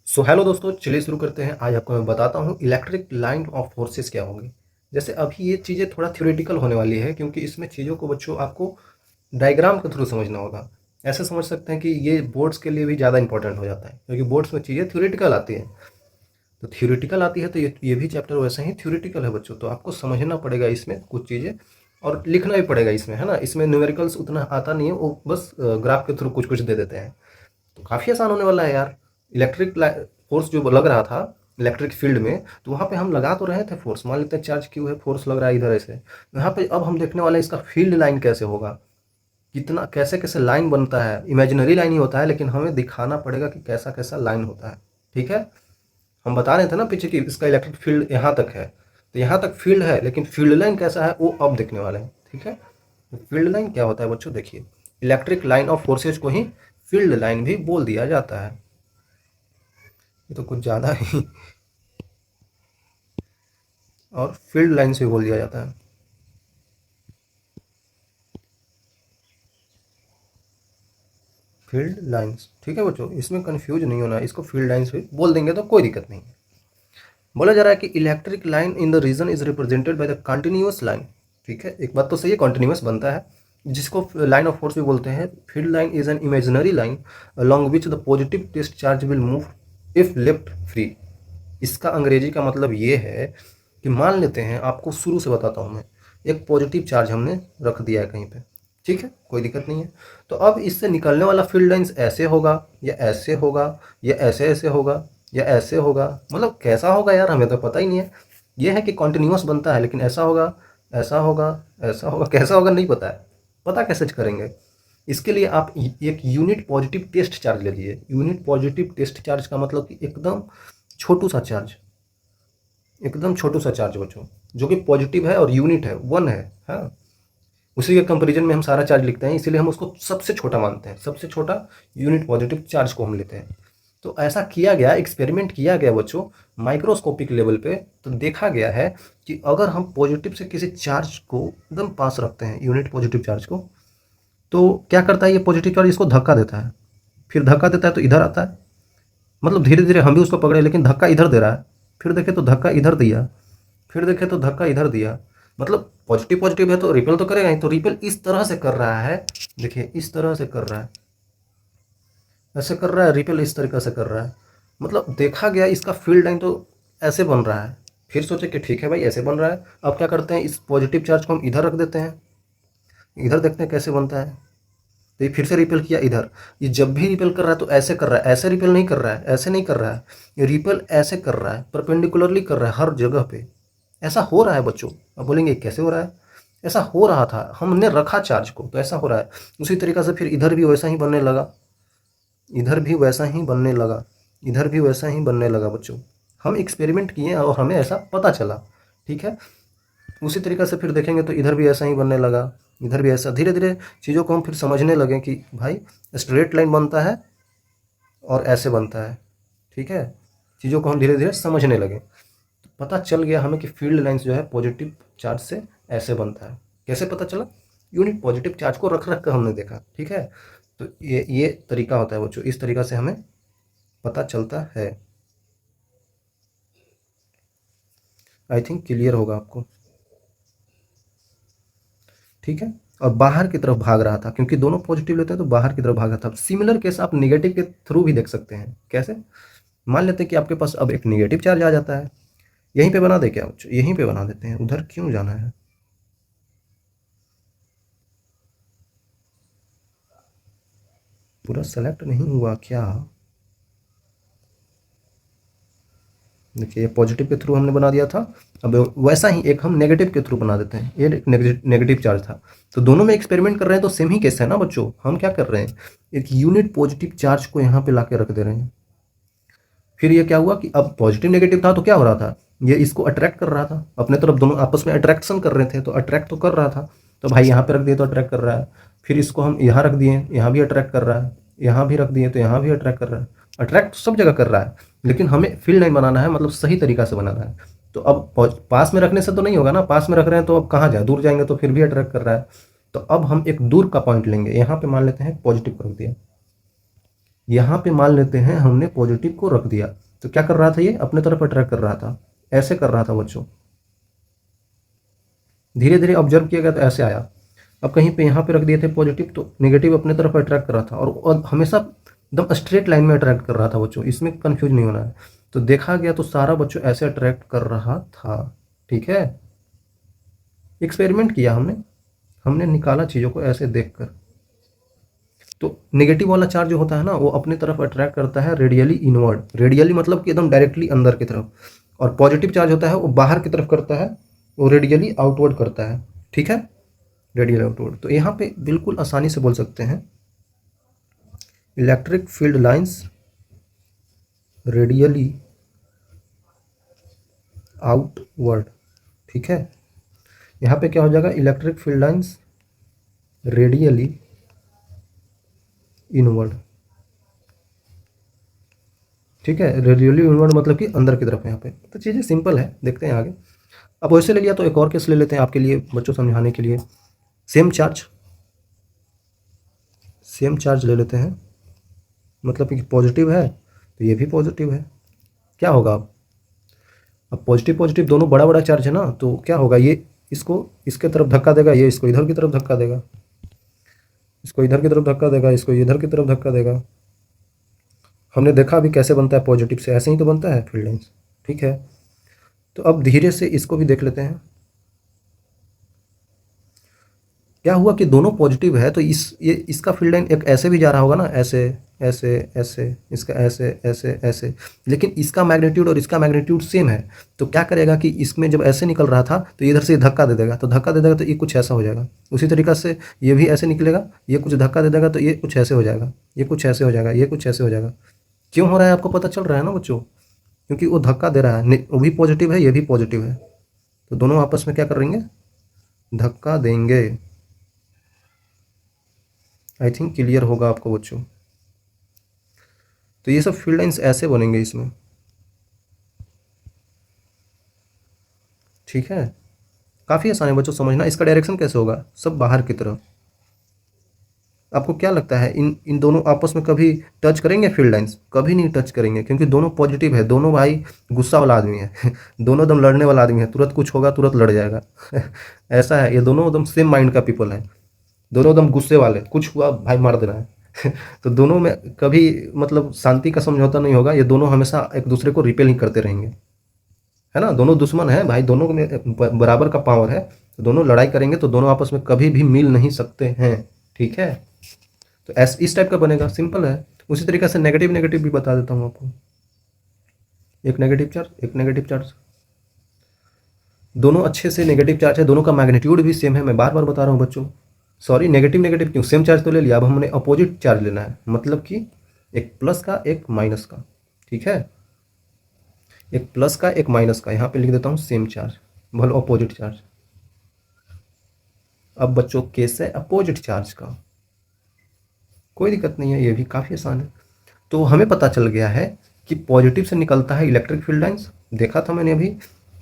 Hello दोस्तों, चलिए शुरू करते हैं। आज आपको मैं बताता हूँ इलेक्ट्रिक लाइन ऑफ फोर्सेस क्या होंगे। जैसे अभी ये चीज़ें थोड़ा थ्योरेटिकल होने वाली है, क्योंकि इसमें चीज़ों को बच्चों आपको डायग्राम के थ्रू समझना होगा। ऐसे समझ सकते हैं कि ये बोर्ड्स के लिए भी ज़्यादा इंपॉर्टेंट हो जाता है, क्योंकि बोर्ड्स में चीज़ें थ्योरेटिकल आती हैं। तो थ्योरेटिकल आती है तो ये भी चैप्टर वैसे ही थ्योरेटिकल है बच्चों। तो आपको समझना पड़ेगा इसमें कुछ चीज़ें, और लिखना भी पड़ेगा इसमें, है ना। इसमें न्यूमेरिकल्स उतना आता नहीं है, वो बस ग्राफ के थ्रू कुछ कुछ दे देते हैं। तो काफ़ी आसान होने वाला है यार। इलेक्ट्रिक फोर्स जो लग रहा था इलेक्ट्रिक फील्ड में, तो वहाँ पे हम लगा तो रहे थे फोर्स। मान लेते हैं चार्ज क्यू है, फोर्स लग रहा है इधर ऐसे। यहाँ पे अब हम देखने वाले हैं इसका फील्ड लाइन कैसे होगा, कितना कैसे कैसे लाइन बनता है। इमेजिनरी लाइन ही होता है, लेकिन हमें दिखाना पड़ेगा कि कैसा कैसा लाइन होता है। ठीक है, हम बता रहे थे ना पीछे कि इसका इलेक्ट्रिक फील्ड यहाँ तक है, तो यहाँ तक फील्ड है, लेकिन फील्ड लाइन कैसा है वो अब देखने वाले हैं। ठीक है, फील्ड लाइन क्या होता है बच्चों, देखिए। इलेक्ट्रिक लाइन ऑफ फोर्सेज को ही फील्ड लाइन भी बोल दिया जाता है। ये तो कुछ ज़्यादा ही। और फील्ड लाइन से बोल दिया जाता है। फील्ड लाइंस, ठीक है बच्चों, इसमें कंफ्यूज नहीं होना है, इसको फील्ड लाइंस भी बोल देंगे तो कोई दिक्कत नहीं है। बोला जा रहा है कि electric line in the region is represented by the continuous line. ठीक है, एक बात तो सही है, कंटिन्यूअस बनता है, जिसको लाइन ऑफ फोर्स भी बोलते हैं। Field line is an imaginary line along which the positive test charge will move if left free. इसका अंग्रेजी का मतलब ये है कि मान लेते हैं, आपको शुरू से बताता हूँ मैं, एक पॉजिटिव चार्ज हमने रख दिया है कहीं पे। ठीक है, कोई दिक्कत नहीं है। तो अब इससे निकलने वाला फील्ड लाइंस ऐसे होगा, या ऐसे होगा, या ऐसे ऐसे होगा, या ऐसे होगा। मतलब कैसा होगा यार, हमें तो पता ही नहीं है। ये है कि कॉन्टिन्यूस बनता है, लेकिन ऐसा होगा, ऐसा होगा, ऐसा होगा, कैसा होगा नहीं पता है। पता कैसे करेंगे, इसके लिए आप एक यूनिट पॉजिटिव टेस्ट चार्ज ले लीजिए। यूनिट पॉजिटिव टेस्ट चार्ज का मतलब कि एकदम छोटू सा चार्ज, एकदम छोटू सा चार्ज बच्चों, जो कि पॉजिटिव है और यूनिट है, वन है। हाँ, उसी के कंपैरिजन में हम सारा चार्ज लिखते हैं, इसीलिए हम उसको सबसे छोटा मानते हैं। सबसे छोटा यूनिट पॉजिटिव चार्ज को हम लेते हैं। तो ऐसा किया गया, एक्सपेरिमेंट किया गया बच्चों माइक्रोस्कोपिक लेवल पे। तो देखा गया है कि अगर हम पॉजिटिव से किसी चार्ज को एकदम पास रखते हैं, यूनिट पॉजिटिव चार्ज को, तो क्या करता है ये पॉजिटिव चार्ज, इसको धक्का देता है। फिर धक्का देता है तो इधर आता है, मतलब धीरे धीरे हम भी उसको पकड़े, लेकिन धक्का इधर दे रहा है। फिर देखे तो धक्का इधर दिया, फिर देखे तो धक्का इधर दिया। मतलब पॉजिटिव पॉजिटिव है तो रिपेल तो करेगा ही। तो रिपेल इस तरह से कर रहा है, देखिए इस तरह से कर रहा है, ऐसे कर रहा है। रिपेल इस तरीके से कर रहा है। मतलब देखा गया इसका फील्ड लाइन तो ऐसे बन रहा है। फिर सोचे कि ठीक है भाई, ऐसे बन रहा है। अब क्या करते हैं, इस पॉजिटिव चार्ज को हम इधर रख देते हैं, इधर देखते हैं कैसे बनता है। तो ये फिर से रिपेल किया इधर। ये जब भी रिपेल कर रहा है तो ऐसे कर रहा है, ऐसे रिपेल नहीं कर रहा है, ऐसे नहीं कर रहा है। ये रिपेल ऐसे कर रहा है, परपेंडिकुलरली कर रहा है हर जगह पे। ऐसा हो रहा है बच्चों। अब बोलेंगे कैसे हो रहा है, ऐसा हो रहा था, हमने रखा चार्ज को तो ऐसा हो रहा है। उसी तरीक़े से फिर इधर भी वैसा ही बनने लगा, इधर भी वैसा ही बनने लगा, इधर भी वैसा ही बनने लगा बच्चों। हम एक्सपेरिमेंट किए और हमें ऐसा पता चला। ठीक है, उसी तरीक़े से फिर देखेंगे तो इधर भी ऐसा ही बनने लगा, इधर भी ऐसा। धीरे धीरे चीज़ों को हम फिर समझने लगे कि भाई स्ट्रेट लाइन बनता है और ऐसे बनता है। ठीक है, चीज़ों को हम धीरे धीरे समझने लगे, तो पता चल गया हमें कि फील्ड लाइंस जो है पॉजिटिव चार्ज से ऐसे बनता है। कैसे पता चला, यूनिट पॉजिटिव चार्ज को रख रख कर हमने देखा। ठीक है, तो ये तरीका होता है बच्चों, इस तरीक़ा से हमें पता चलता है। आई थिंक क्लियर होगा आपको। ठीक है, और बाहर की तरफ भाग रहा था, क्योंकि दोनों पॉजिटिव लेते हैं तो बाहर की तरफ भाग रहा था। सिमिलर केस आप निगेटिव के थ्रू भी देख सकते हैं। कैसे, मान लेते हैं कि आपके पास अब एक निगेटिव चार्ज आ जाता है। यहीं पे बना दे क्या बच्चों, यहीं पे बना देते हैं, उधर क्यों जाना है। पूरा सेलेक्ट नहीं हुआ क्या, देखिए ये पॉजिटिव के थ्रू हमने बना दिया था। अब वैसा ही एक हम नेगेटिव के थ्रू बना देते हैं। ये नेगेटिव चार्ज था, तो दोनों में एक्सपेरिमेंट कर रहे हैं तो सेम ही केस है ना बच्चों। हम क्या कर रहे हैं, एक यूनिट पॉजिटिव चार्ज को यहाँ पे ला के रख दे रहे हैं। फिर ये क्या हुआ कि अब पॉजिटिव नेगेटिव था तो क्या हो रहा था, ये इसको अट्रैक्ट कर रहा था अपने तरफ। दोनों आपस में अट्रैक्शन कर रहे थे, तो अट्रैक्ट तो कर रहा था। तो भाई यहाँ पे रख दिए तो अट्रैक्ट कर रहा है। फिर इसको हम यहाँ रख दिए, यहाँ भी अट्रैक्ट कर रहा है। यहाँ भी रख दिए तो यहाँ भी अट्रैक्ट कर रहा है। अट्रैक्ट सब जगह कर रहा है, लेकिन हमें फील्ड लाइन बनाना है, मतलब सही तरीका से बनाना है। तो अब पास में रखने से तो नहीं होगा ना, पास में रख रहे हैं तो अब कहाँ जाए, दूर जाएंगे तो फिर भी अट्रैक्ट कर रहा है। तो अब हम एक दूर का पॉइंट लेंगे, यहाँ पे मान लेते हैं पॉजिटिव को रख दिया। यहाँ पे मान लेते हैं हमने पॉजिटिव को रख दिया, तो क्या कर रहा था, ये अपने तरफ अट्रैक्ट कर रहा था, ऐसे कर रहा था बच्चों। धीरे धीरे ऑब्जर्व किया गया तो ऐसे आया। अब कहीं पे यहाँ पे रख दिए थे पॉजिटिव, तो नेगेटिव अपने तरफ अट्रैक्ट कर रहा था, और हमेशा एकदम स्ट्रेट लाइन में अट्रैक्ट कर रहा था बच्चों, इसमें कंफ्यूज नहीं होना है। तो देखा गया तो सारा बच्चों ऐसे अट्रैक्ट कर रहा था। ठीक है, एक्सपेरिमेंट किया हमने, हमने निकाला चीज़ों को ऐसे देखकर। तो नेगेटिव वाला चार्ज जो होता है ना, वो अपनी तरफ अट्रैक्ट करता है रेडियली इनवर्ड, रेडियली मतलब कि एकदम डायरेक्टली अंदर की तरफ, और पॉजिटिव चार्ज होता है वो बाहर की तरफ करता है, वो रेडियली आउटवर्ड करता है। ठीक है, रेडियल आउटवर्ड। तो यहाँ पे बिल्कुल आसानी से बोल सकते हैं, electric field lines radially outward. ठीक है, यहाँ पे क्या हो जाएगा, electric field lines radially inward. ठीक है, रेडियली इनवर्ड मतलब कि अंदर की तरफ। यहाँ पे तो चीज़ें सिंपल है, देखते हैं आगे। अब वैसे ले लिया तो एक और केस ले लेते हैं आपके लिए बच्चों समझाने के लिए। सेम चार्ज, सेम चार्ज ले लेते हैं, मतलब कि पॉजिटिव है तो ये भी पॉजिटिव है। क्या होगा अब पॉजिटिव पॉजिटिव दोनों बड़ा बड़ा चार्ज है ना, तो क्या होगा, ये इसको इसके तरफ धक्का देगा, ये इसको इधर की तरफ धक्का देगा, इसको इधर की तरफ धक्का देगा, इसको इधर की तरफ धक्का देगा। हमने देखा अभी कैसे बनता है, पॉजिटिव से ऐसे ही तो बनता है फील्ड लाइंस। ठीक है, तो अब धीरे से इसको भी देख लेते हैं। क्या हुआ कि दोनों पॉजिटिव है, तो ये इसका फील्ड लाइन एक ऐसे भी जा रहा होगा ना, ऐसे ऐसे ऐसे, इसका ऐसे ऐसे ऐसे, लेकिन इसका मैग्नीट्यूड और इसका मैग्नीट्यूड सेम है। तो क्या करेगा कि इसमें जब ऐसे निकल रहा था तो इधर से धक्का दे देगा, तो धक्का दे देगा तो ये कुछ ऐसा हो जाएगा। उसी तरीक़ा से ये भी ऐसे निकलेगा, ये कुछ धक्का दे देगा तो ये कुछ ऐसे हो जाएगा, ये कुछ ऐसे हो जाएगा, ये कुछ ऐसे हो जाएगा। क्यों हो रहा है आपको पता चल रहा है ना बच्चों, क्योंकि वो धक्का दे रहा है, वो भी पॉजिटिव है, ये भी पॉजिटिव है, तो दोनों आपस में क्या करेंगे, धक्का देंगे। आई थिंक क्लियर होगा आपको बच्चों। तो ये सब फील्ड लाइंस ऐसे बनेंगे इसमें। ठीक है, काफ़ी आसान है बच्चों समझना। इसका डायरेक्शन कैसे होगा, सब बाहर की तरफ। आपको क्या लगता है इन इन दोनों आपस में कभी टच करेंगे फील्ड लाइंस, कभी नहीं टच करेंगे, क्योंकि दोनों पॉजिटिव है, दोनों भाई गुस्सा वाला आदमी है दोनों एकदम लड़ने वाला आदमी है, तुरंत कुछ होगा तुरंत लड़ जाएगा ऐसा है, ये दोनों एकदम सेम माइंड का पीपल है, दोनों एकदम गुस्से वाले, कुछ हुआ भाई मार देना है तो दोनों में कभी मतलब शांति का समझौता नहीं होगा, ये दोनों हमेशा एक दूसरे को रिपेल ही करते रहेंगे, है ना। दोनों दुश्मन है भाई, दोनों में बराबर का पावर है, तो दोनों लड़ाई करेंगे तो दोनों आपस में कभी भी मिल नहीं सकते हैं। ठीक है, तो इस टाइप का बनेगा, सिंपल है। उसी तरीके से नेगेटिव नेगेटिव भी बता देता हूँ आपको। एक नेगेटिव चार्ज, एक नेगेटिव चार्ज, दोनों अच्छे से नेगेटिव चार्ज है, दोनों का मैग्नीट्यूड भी सेम है, मैं बार बार बता रहा हूँ बच्चों। सॉरी, नेगेटिव नेगेटिव क्यों, सेम चार्ज तो ले लिया, अब हमने अपोजिट चार्ज लेना है, मतलब कि एक प्लस का एक माइनस का। ठीक है, एक प्लस का एक माइनस का, यहाँ पे लिख देता हूँ सेम चार्ज, भले अपोजिट चार्ज। अब बच्चों केस है अपोजिट चार्ज का, कोई दिक्कत नहीं है, ये भी काफ़ी आसान है। तो हमें पता चल गया है कि पॉजिटिव से निकलता है इलेक्ट्रिक फील्ड लाइंस, देखा था मैंने अभी,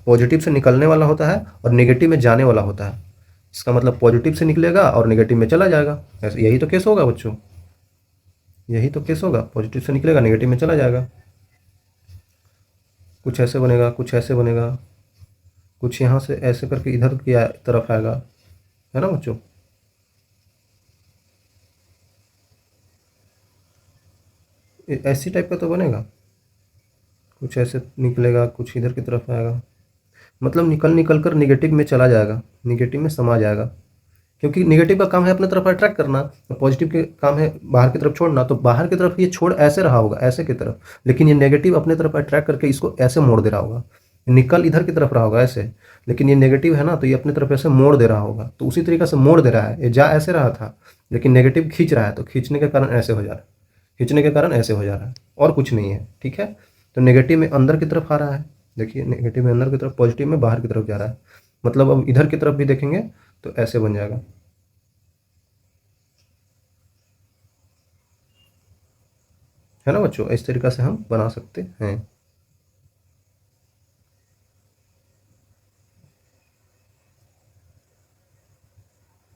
पॉजिटिव से निकलने वाला होता है और नेगेटिव में जाने वाला होता है। इसका मतलब पॉजिटिव से निकलेगा और नेगेटिव में चला जाएगा, ऐसे यही तो केस होगा बच्चों, यही तो केस होगा, पॉजिटिव से निकलेगा नेगेटिव में चला जाएगा। कुछ ऐसे बनेगा, कुछ ऐसे बनेगा, कुछ यहाँ से ऐसे करके इधर की तरफ आएगा, है ना बच्चों। ऐसी टाइप का तो बनेगा, कुछ ऐसे निकलेगा, कुछ इधर की तरफ आएगा, मतलब निकल निकल कर निगेटिव में चला जाएगा, निगेटिव में समा जाएगा, क्योंकि निगेटिव का काम है अपने तरफ अट्रैक्ट करना, और पॉजिटिव के काम है बाहर की तरफ छोड़ना। तो बाहर की तरफ ये छोड़ ऐसे रहा होगा, ऐसे की तरफ, लेकिन ये नेगेटिव अपने तरफ अट्रैक्ट करके इसको ऐसे मोड़ दे रहा होगा, निकल इधर की तरफ रहा होगा ऐसे, लेकिन ये नेगेटिव है ना, तो ये अपनी तरफ ऐसे मोड़ दे रहा होगा, तो उसी तरीके से मोड़ दे रहा है, ये जा ऐसे रहा था, लेकिन नेगेटिव खींच रहा है, तो खींचने के कारण ऐसे हो जा रहा है, खींचने के कारण ऐसे हो जा रहा है, और कुछ नहीं है। ठीक है, तो नेगेटिव में अंदर की तरफ आ रहा है, देखिए नेगेटिव में अंदर की तरफ, पॉजिटिव में बाहर की तरफ जा रहा है, मतलब अब इधर की तरफ भी देखेंगे तो ऐसे बन जाएगा। है ना बच्चों, इस तरीक़ा से हम बना सकते हैं।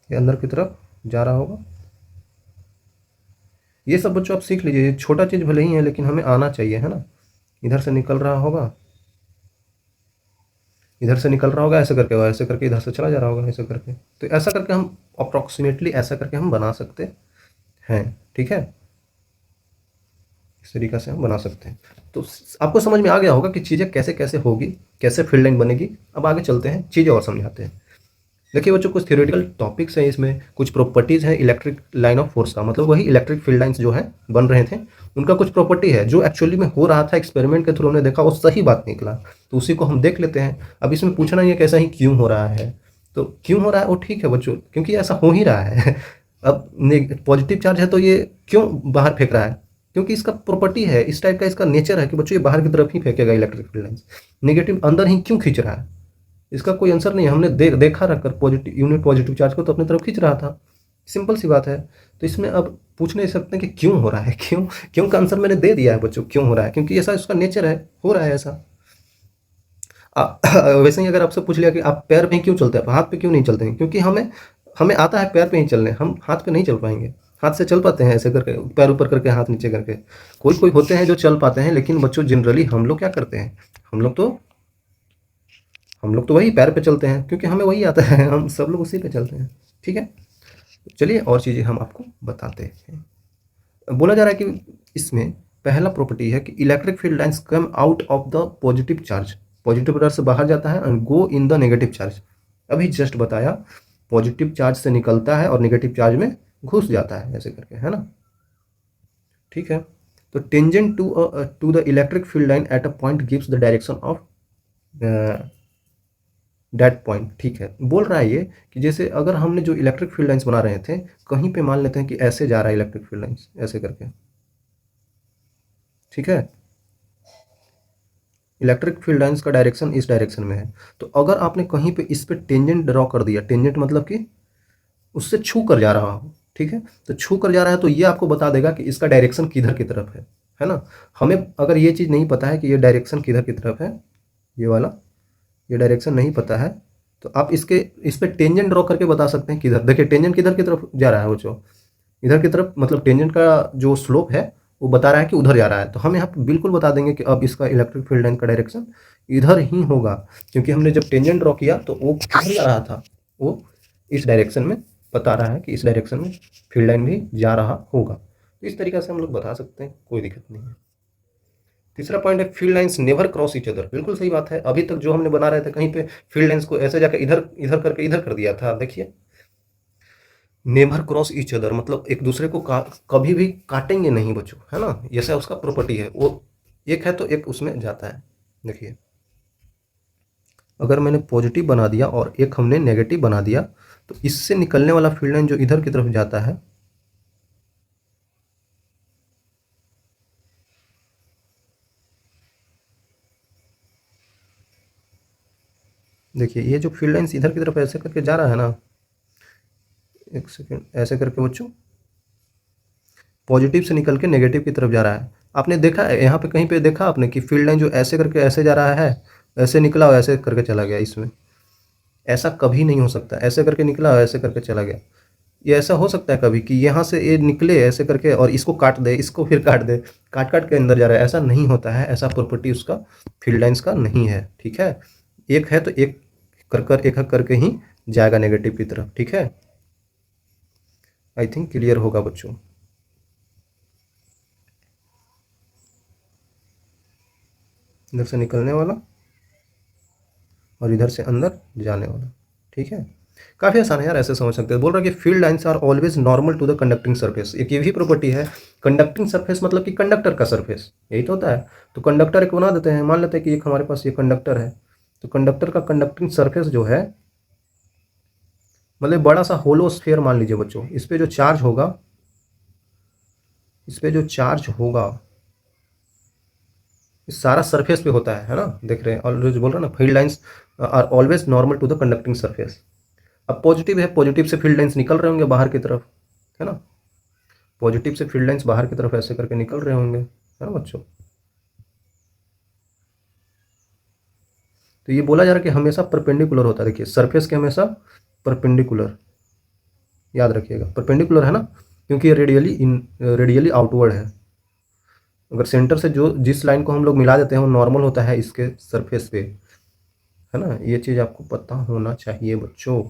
ये अंदर की तरफ जा रहा होगा, ये सब बच्चों आप सीख लीजिए, ये छोटा चीज़ भले ही है लेकिन हमें आना चाहिए, है ना। इधर से निकल रहा होगा, इधर से निकल रहा होगा ऐसे करके, और ऐसे करके इधर से चला जा रहा होगा ऐसे करके। तो ऐसा करके हम अप्रॉक्सीमेटली ऐसा करके हम बना सकते हैं, ठीक है। इस तरीक़े से हम बना सकते हैं। तो आपको समझ में आ गया होगा कि चीज़ें कैसे कैसे होगी, कैसे फील्ड लाइन बनेगी। अब आगे चलते हैं, चीज़ें और समझाते हैं। देखिए बच्चों, कुछ थ्योरेटिकल टॉपिक्स हैं इसमें, कुछ प्रॉपर्टीज़ हैं इलेक्ट्रिक लाइन ऑफ फोर्स का, मतलब वही इलेक्ट्रिक फील्ड लाइन्स जो हैं बन रहे थे, उनका कुछ प्रॉपर्टी है जो एक्चुअली में हो रहा था, एक्सपेरिमेंट के थ्रू हमने देखा, वो सही बात निकला, तो उसी को हम देख लेते हैं। अब इसमें पूछना ही है कैसा ही क्यों हो रहा है, तो क्यों हो रहा है वो ठीक है बच्चों, क्योंकि ऐसा हो ही रहा है। अब पॉजिटिव चार्ज है तो ये क्यों बाहर फेंक रहा है, क्योंकि इसका प्रॉपर्टी है, इस टाइप का इसका नेचर है कि बच्चों ये बाहर की तरफ ही फेंकेगा इलेक्ट्रिक फील्ड लाइन्स। नेगेटिव अंदर ही क्यों खींच रहा है, इसका कोई आंसर नहीं है। हमने देखा रखकर पॉजिटिव यूनिट पॉजिटिव चार्ज को तो अपनी तरफ खींच रहा था, सिंपल सी बात है। तो इसमें अब पूछ नहीं सकते कि क्यों हो रहा है, क्यों क्यों का आंसर मैंने दे दिया है बच्चों, क्यों हो रहा है, क्योंकि ऐसा इसका नेचर है, हो रहा है ऐसा। वैसे ही अगर आपसे पूछ लिया कि आप पैर पे क्यों चलते हैं, हाथ पे क्यों नहीं चलते हैं, क्योंकि हमें हमें आता है पैर पे ही चलने, हम हाथ पे नहीं चल पाएंगे। हाथ से चल पाते हैं ऐसे करके, पैर ऊपर करके हाथ नीचे करके, कोई कोई होते हैं जो चल पाते हैं, लेकिन बच्चों जनरली हम लोग क्या करते हैं, हम लोग तो वही पैर पे चलते हैं, क्योंकि हमें वही आता है, हम सब लोग उसी पे चलते हैं, ठीक है। चलिए और चीज़ें हम आपको बताते हैं। बोला जा रहा है कि इसमें पहला प्रॉपर्टी है कि electric field lines come out of the positive charge, positive charge से बाहर जाता है and go in the negative charge. अभी जस्ट बताया, पॉजिटिव चार्ज से निकलता है और नेगेटिव चार्ज में घुस जाता है ऐसे करके, है ना, ठीक है। तो tangent to the electric field line at a point gives the direction of that point, ठीक है। बोल रहा है ये कि जैसे अगर हमने जो इलेक्ट्रिक फील्ड लाइंस बना रहे थे, कहीं पे मान लेते हैं कि ऐसे जा रहा है इलेक्ट्रिक फील्ड लाइंस ऐसे करके, ठीक है। इलेक्ट्रिक फील्ड लाइंस का डायरेक्शन इस डायरेक्शन में है, तो अगर आपने कहीं पे इस पे टेंजेंट ड्रॉ कर दिया, टेंजेंट मतलब कि उससे छू कर जा रहा हो, ठीक है, तो छू कर जा रहा है तो ये आपको बता देगा कि इसका डायरेक्शन किधर की तरफ है ना। हमें अगर ये चीज़ नहीं पता है कि ये डायरेक्शन किधर की तरफ है, ये वाला ये डायरेक्शन नहीं पता है, तो आप इस पे टेंजेंट ड्रॉ करके बता सकते हैं किधर। देखिए टेंजेंट किधर की तरफ जा रहा है वो, जो इधर की तरफ, मतलब टेंजेंट का जो स्लोप है वो बता रहा है कि उधर जा रहा है, तो हम यहाँ पे बिल्कुल बता देंगे कि अब इसका इलेक्ट्रिक फील्ड लाइन का डायरेक्शन इधर ही होगा, क्योंकि हमने जब टेंजेंट ड्रॉ किया तो वो किधर जा रहा था, वो इस डायरेक्शन में बता रहा है कि इस डायरेक्शन में फील्ड लाइन भी जा रहा होगा। तो इस तरीके से हम लोग बता सकते हैं, कोई दिक्कत नहीं है। तीसरा पॉइंट है field lines never cross each other, बिल्कुल सही बात है। अभी तक जो हमने बना रहे थे कहीं पे फील्ड लाइंस को ऐसे जाकर इधर इधर करके इधर कर दिया था, देखिए नेवर क्रॉस ईच अदर मतलब एक दूसरे को कभी भी काटेंगे नहीं बच्चों, है ना, जैसा उसका प्रॉपर्टी है, वो एक है तो एक उसमें जाता है। देखिए अगर मैंने पॉजिटिव बना दिया और एक हमने नेगेटिव बना दिया, तो इससे निकलने वाला फील्ड लाइन जो इधर की तरफ जाता है, देखिए ये जो फील्ड लाइन्स इधर की तरफ ऐसे करके जा रहा है ना, एक सेकेंड, ऐसे करके बच्चों पॉजिटिव से निकल के नेगेटिव की तरफ जा रहा है। आपने देखा है यहाँ पे, कहीं पे देखा आपने कि फील्ड लाइन जो ऐसे करके ऐसे जा रहा है, ऐसे निकला और ऐसे करके चला गया, इसमें ऐसा कभी नहीं हो सकता, ऐसे करके निकला और ऐसे करके चला गया। ये ऐसा हो सकता है कभी कि यहाँ से ये निकले ऐसे करके और इसको काट दे, इसको फिर काट दे, काट काट के अंदर जा रहा है, ऐसा नहीं होता है, ऐसा प्रॉपर्टी उसका फील्ड लाइन्स का नहीं है, ठीक है। एक है तो एक कर एक करके ही जाएगा नेगेटिव की तरफ, ठीक है। आई थिंक क्लियर होगा बच्चों। इधर से निकलने वाला और इधर से अंदर जाने वाला, ठीक है। काफ़ी आसान है यार, ऐसे समझ सकते हैं। बोल रहा है कि field lines are always normal to the conducting surface, एक ये भी प्रॉपर्टी है। कंडक्टिंग सरफेस मतलब कि कंडक्टर का सरफेस, यही तो होता है। तो कंडक्टर एक बना देते हैं, मान लेते हैं कि एक हमारे पास ये कंडक्टर है, तो कंडक्टर का कंडक्टिंग सरफेस जो है, मतलब बड़ा सा होलो स्फीयर मान लीजिए बच्चों, इस पर जो चार्ज होगा, इस पर जो चार्ज होगा इस सारा सरफेस पे होता है ना, देख रहे हैं, ऑलवेज बोल रहा है ना, field lines are always normal to the conducting surface. अब पॉजिटिव है, पॉजिटिव से फील्ड लाइंस निकल रहे होंगे बाहर की तरफ, है ना, पॉजिटिव से फील्ड लाइंस बाहर की तरफ ऐसे करके निकल रहे होंगे, है ना बच्चों। तो ये बोला जा रहा है कि हमेशा परपेंडिकुलर होता है, देखिए सरफेस के हमेशा परपेंडिकुलर, याद रखिएगा परपेंडिकुलर है ना, क्योंकि ये रेडियली आउटवर्ड है। अगर सेंटर से जो जिस लाइन को हम लोग मिला देते हैं वो नॉर्मल होता है इसके सरफेस पे, है ना। ये चीज़ आपको पता होना चाहिए बच्चों।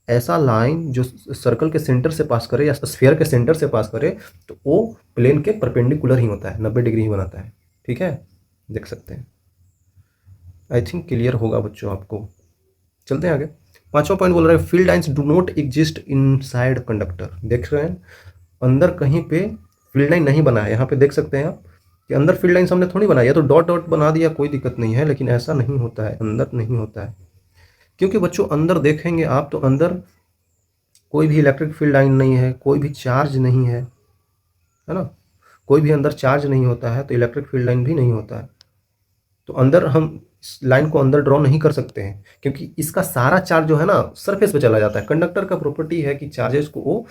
ऐसा लाइन जो सर्कल के सेंटर से पास करे या स्फीयर के सेंटर से पास करे तो वो प्लेन के परपेंडिकुलर ही होता है, 90 डिग्री ही बनाता है। ठीक है, देख सकते हैं। आई थिंक क्लियर होगा बच्चों आपको। चलते हैं आगे। पांचवा पॉइंट बोल रहा है field lines do not exist inside conductor. देख रहे हैं अंदर कहीं पे फील्ड लाइन नहीं बना है। यहाँ पे देख सकते हैं आप कि अंदर फील्ड लाइंस हमने थोड़ी बनाई है, तो डॉट डॉट बना दिया कोई दिक्कत नहीं है, लेकिन ऐसा नहीं होता है, अंदर नहीं होता है। क्योंकि बच्चों अंदर देखेंगे आप तो अंदर कोई भी इलेक्ट्रिक फील्ड लाइन नहीं है, कोई भी चार्ज नहीं है ना। कोई भी अंदर चार्ज नहीं होता है तो इलेक्ट्रिक फील्ड लाइन भी नहीं होता है। तो अंदर हम इस लाइन को अंदर ड्रॉ नहीं कर सकते हैं, क्योंकि इसका सारा चार्ज जो है ना सरफेस पे चला जाता है। कंडक्टर का प्रॉपर्टी है कि चार्जेस को वो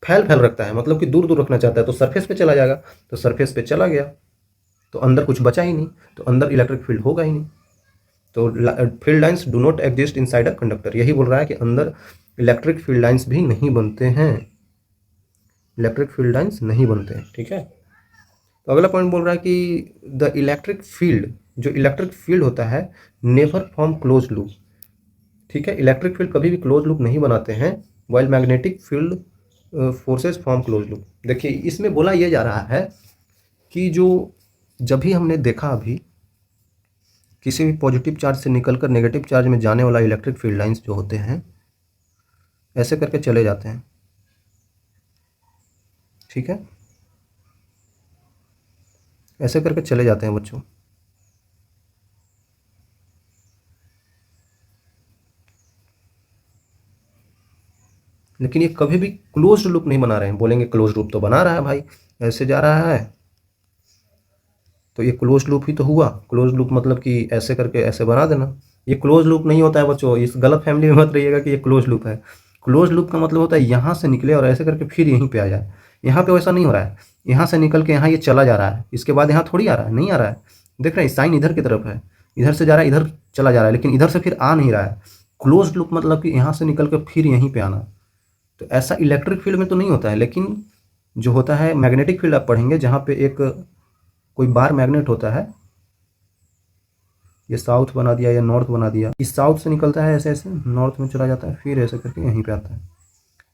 फैल फैल रखता है, मतलब कि दूर दूर रखना चाहता है, तो सरफेस पे चला जाएगा। तो सरफेस पे चला गया तो अंदर कुछ बचा ही नहीं, तो अंदर इलेक्ट्रिक फील्ड होगा ही नहीं। तो field lines do not exist inside a conductor, यही बोल रहा है कि अंदर इलेक्ट्रिक फील्ड लाइंस भी नहीं बनते हैं, इलेक्ट्रिक फील्ड लाइंस नहीं बनते हैं। ठीक है, तो अगला पॉइंट बोल रहा है कि द इलेक्ट्रिक फील्ड, जो इलेक्ट्रिक फील्ड होता है नेवर फॉर्म क्लोज लूप। ठीक है, इलेक्ट्रिक फील्ड कभी भी क्लोज लूप नहीं बनाते हैं, while magnetic field forces form close loop. देखिए इसमें बोला यह जा रहा है कि जो जब भी हमने देखा अभी किसी भी पॉजिटिव चार्ज से निकलकर नेगेटिव चार्ज में जाने वाला इलेक्ट्रिक फील्ड लाइंस जो होते हैं ऐसे करके चले जाते हैं। ठीक है, ऐसे करके चले जाते हैं बच्चों। लेकिन ये कभी भी क्लोज्ड लूप नहीं बना रहे हैं। बोलेंगे क्लोज्ड लूप तो बना रहा है भाई, ऐसे जा रहा है तो ये क्लोज लूप ही तो हुआ। क्लोज लूप मतलब कि ऐसे करके ऐसे बना देना। ये क्लोज लूप नहीं होता है बच्चों, इस गलत फैमिली में मत रहिएगा कि ये क्लोज लूप है। क्लोज लूप का मतलब होता है यहाँ से निकले और ऐसे करके फिर यहीं पे आ जाए। यहाँ पे वैसा नहीं हो रहा है, यहाँ से निकल के यहाँ ये चला जा रहा है, इसके बाद यहाँ थोड़ी आ रहा है, नहीं आ रहा है। देख रहे हैं साइन इधर की तरफ है, इधर से जा रहा है इधर चला जा रहा है, लेकिन इधर से फिर आ नहीं रहा है। क्लोज लूप मतलब कि यहाँ से निकल के फिर यहीं पे आना। तो ऐसा इलेक्ट्रिक फील्ड में तो नहीं होता है, लेकिन जो होता है मैग्नेटिक फील्ड आप पढ़ेंगे जहाँ पे एक कोई बार मैग्नेट होता है, ये साउथ बना दिया या नॉर्थ बना दिया, इस साउथ से निकलता है ऐसे ऐसे नॉर्थ में चला जाता है, फिर ऐसे करके यहीं पे आता है।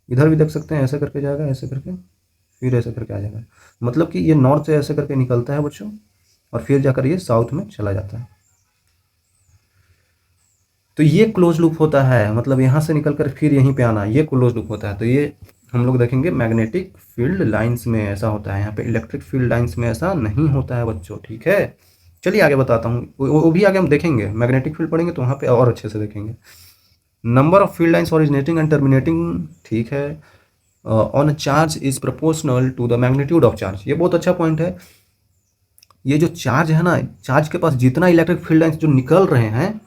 इधर भी देख सकते हैं ऐसे करके जाएगा, ऐसे करके फिर ऐसे करके आ जाएगा। मतलब कि ये नॉर्थ से ऐसे करके निकलता है बच्चों और फिर जाकर ये साउथ में चला जाता है। तो ये क्लोज लूप होता है, मतलब यहाँ से निकल कर फिर यहीं पे आना, ये क्लोज लूप होता है। तो ये हम लोग देखेंगे मैग्नेटिक फील्ड लाइंस में ऐसा होता है, यहाँ पे इलेक्ट्रिक फील्ड लाइंस में ऐसा नहीं होता है बच्चों। ठीक है, चलिए आगे बताता हूँ, वो भी आगे हम देखेंगे, मैग्नेटिक फील्ड पढ़ेंगे तो वहाँ पे और अच्छे से देखेंगे। Number of field lines originating and terminating, ठीक है, on charge is proportional to the magnitude of charge. ये बहुत अच्छा पॉइंट है। ये जो चार्ज है ना, चार्ज के पास जितना इलेक्ट्रिक फील्ड लाइंस जो निकल रहे हैं,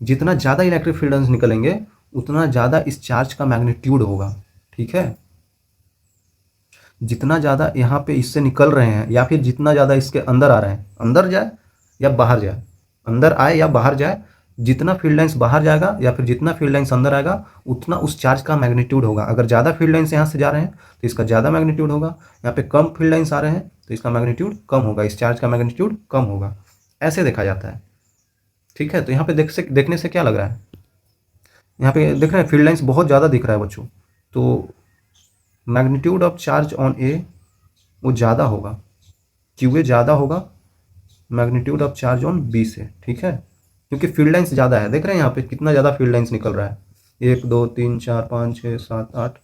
जितना ज़्यादा इलेक्ट्रिक फील्ड लाइंस निकलेंगे उतना ज़्यादा इस चार्ज का मैग्नीट्यूड होगा। ठीक है, जितना ज़्यादा यहाँ पे इससे निकल रहे हैं या फिर जितना ज़्यादा इसके अंदर आ रहे हैं, अंदर जाए या बाहर जाए, अंदर आए या बाहर जाए, जितना फील्ड लाइंस बाहर जाएगा या फिर जितना फील्ड लाइंस अंदर आएगा उतना उस चार्ज का मैग्नीट्यूड होगा। अगर ज़्यादा फील्ड लाइंस यहाँ से जा रहे हैं तो इसका ज़्यादा मैग्नीट्यूड होगा, यहाँ पे कम फील्ड लाइंस आ रहे हैं तो इसका मैग्नीट्यूड कम होगा, इस चार्ज का मैग्नीट्यूड कम होगा। ऐसे देखा जाता है। ठीक है, तो यहाँ पे देखने से क्या लग रहा है, यहाँ पे देख रहे हैं फील्ड लाइंस बहुत ज़्यादा दिख रहा है बच्चों, तो magnitude of charge on A वो ज़्यादा होगा, क्यू ए ज़्यादा होगा magnitude of charge on B से। ठीक है, क्योंकि फील्ड लाइंस ज़्यादा है। देख रहे हैं यहाँ पे कितना ज़्यादा फील्ड लाइंस निकल रहा है, 1 2 3 4 5 6 7 8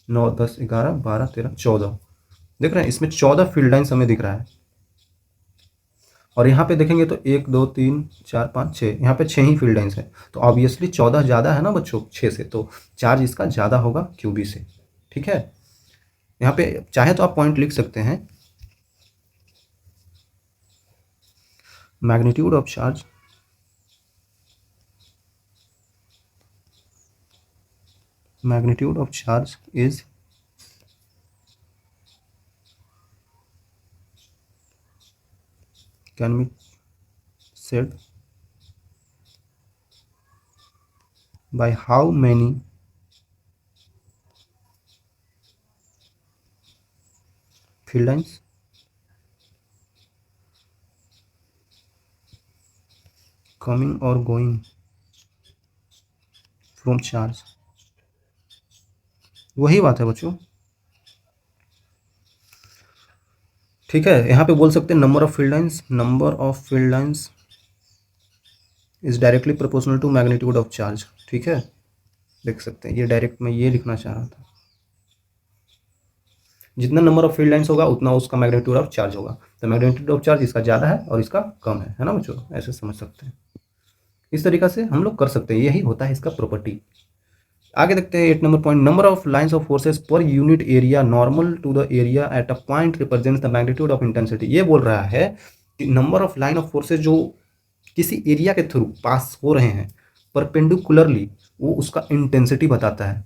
9 10 11 12 13 14, देख रहे हैं इसमें 14 फील्ड लाइंस हमें दिख रहा है। और यहाँ पे देखेंगे तो 1 2 3 4 5 6, यहाँ पे 6 ही फील्ड लाइंस है, तो ऑब्वियसली 14 ज़्यादा है ना बच्चों 6 से, तो चार्ज इसका ज़्यादा होगा क्यूबी से। ठीक है, यहाँ पे चाहे तो आप पॉइंट लिख सकते हैं, magnitude of charge is can be said by how many field lines coming और गोइंग फ्रॉम चार्ज, वही बात है बच्चों। ठीक है, यहाँ पे बोल सकते हैं number of field lines is directly proportional to magnitude of charge. ठीक है, देख सकते हैं, ये डायरेक्ट मैं ये लिखना चाह रहा था, जितना नंबर ऑफ फील्ड लाइंस होगा उतना उसका मैग्नीट्यूड ऑफ चार्ज होगा। तो मैग्नीट्यूड ऑफ चार्ज इसका ज़्यादा है और इसका कम है ना बच्चों, ऐसे समझ सकते हैं। इस तरीका से हम लोग कर सकते हैं, यही होता है इसका प्रॉपर्टी। आगे देखते हैं 8 number point, number of lines of forces per unit area normal to the area at a point represents the magnitude of intensity. ये बोल रहा है कि number of line of forces जो किसी एरिया के थ्रू पास हो रहे हैं परपेंडिकुलरली, वो उसका इंटेंसिटी बताता है,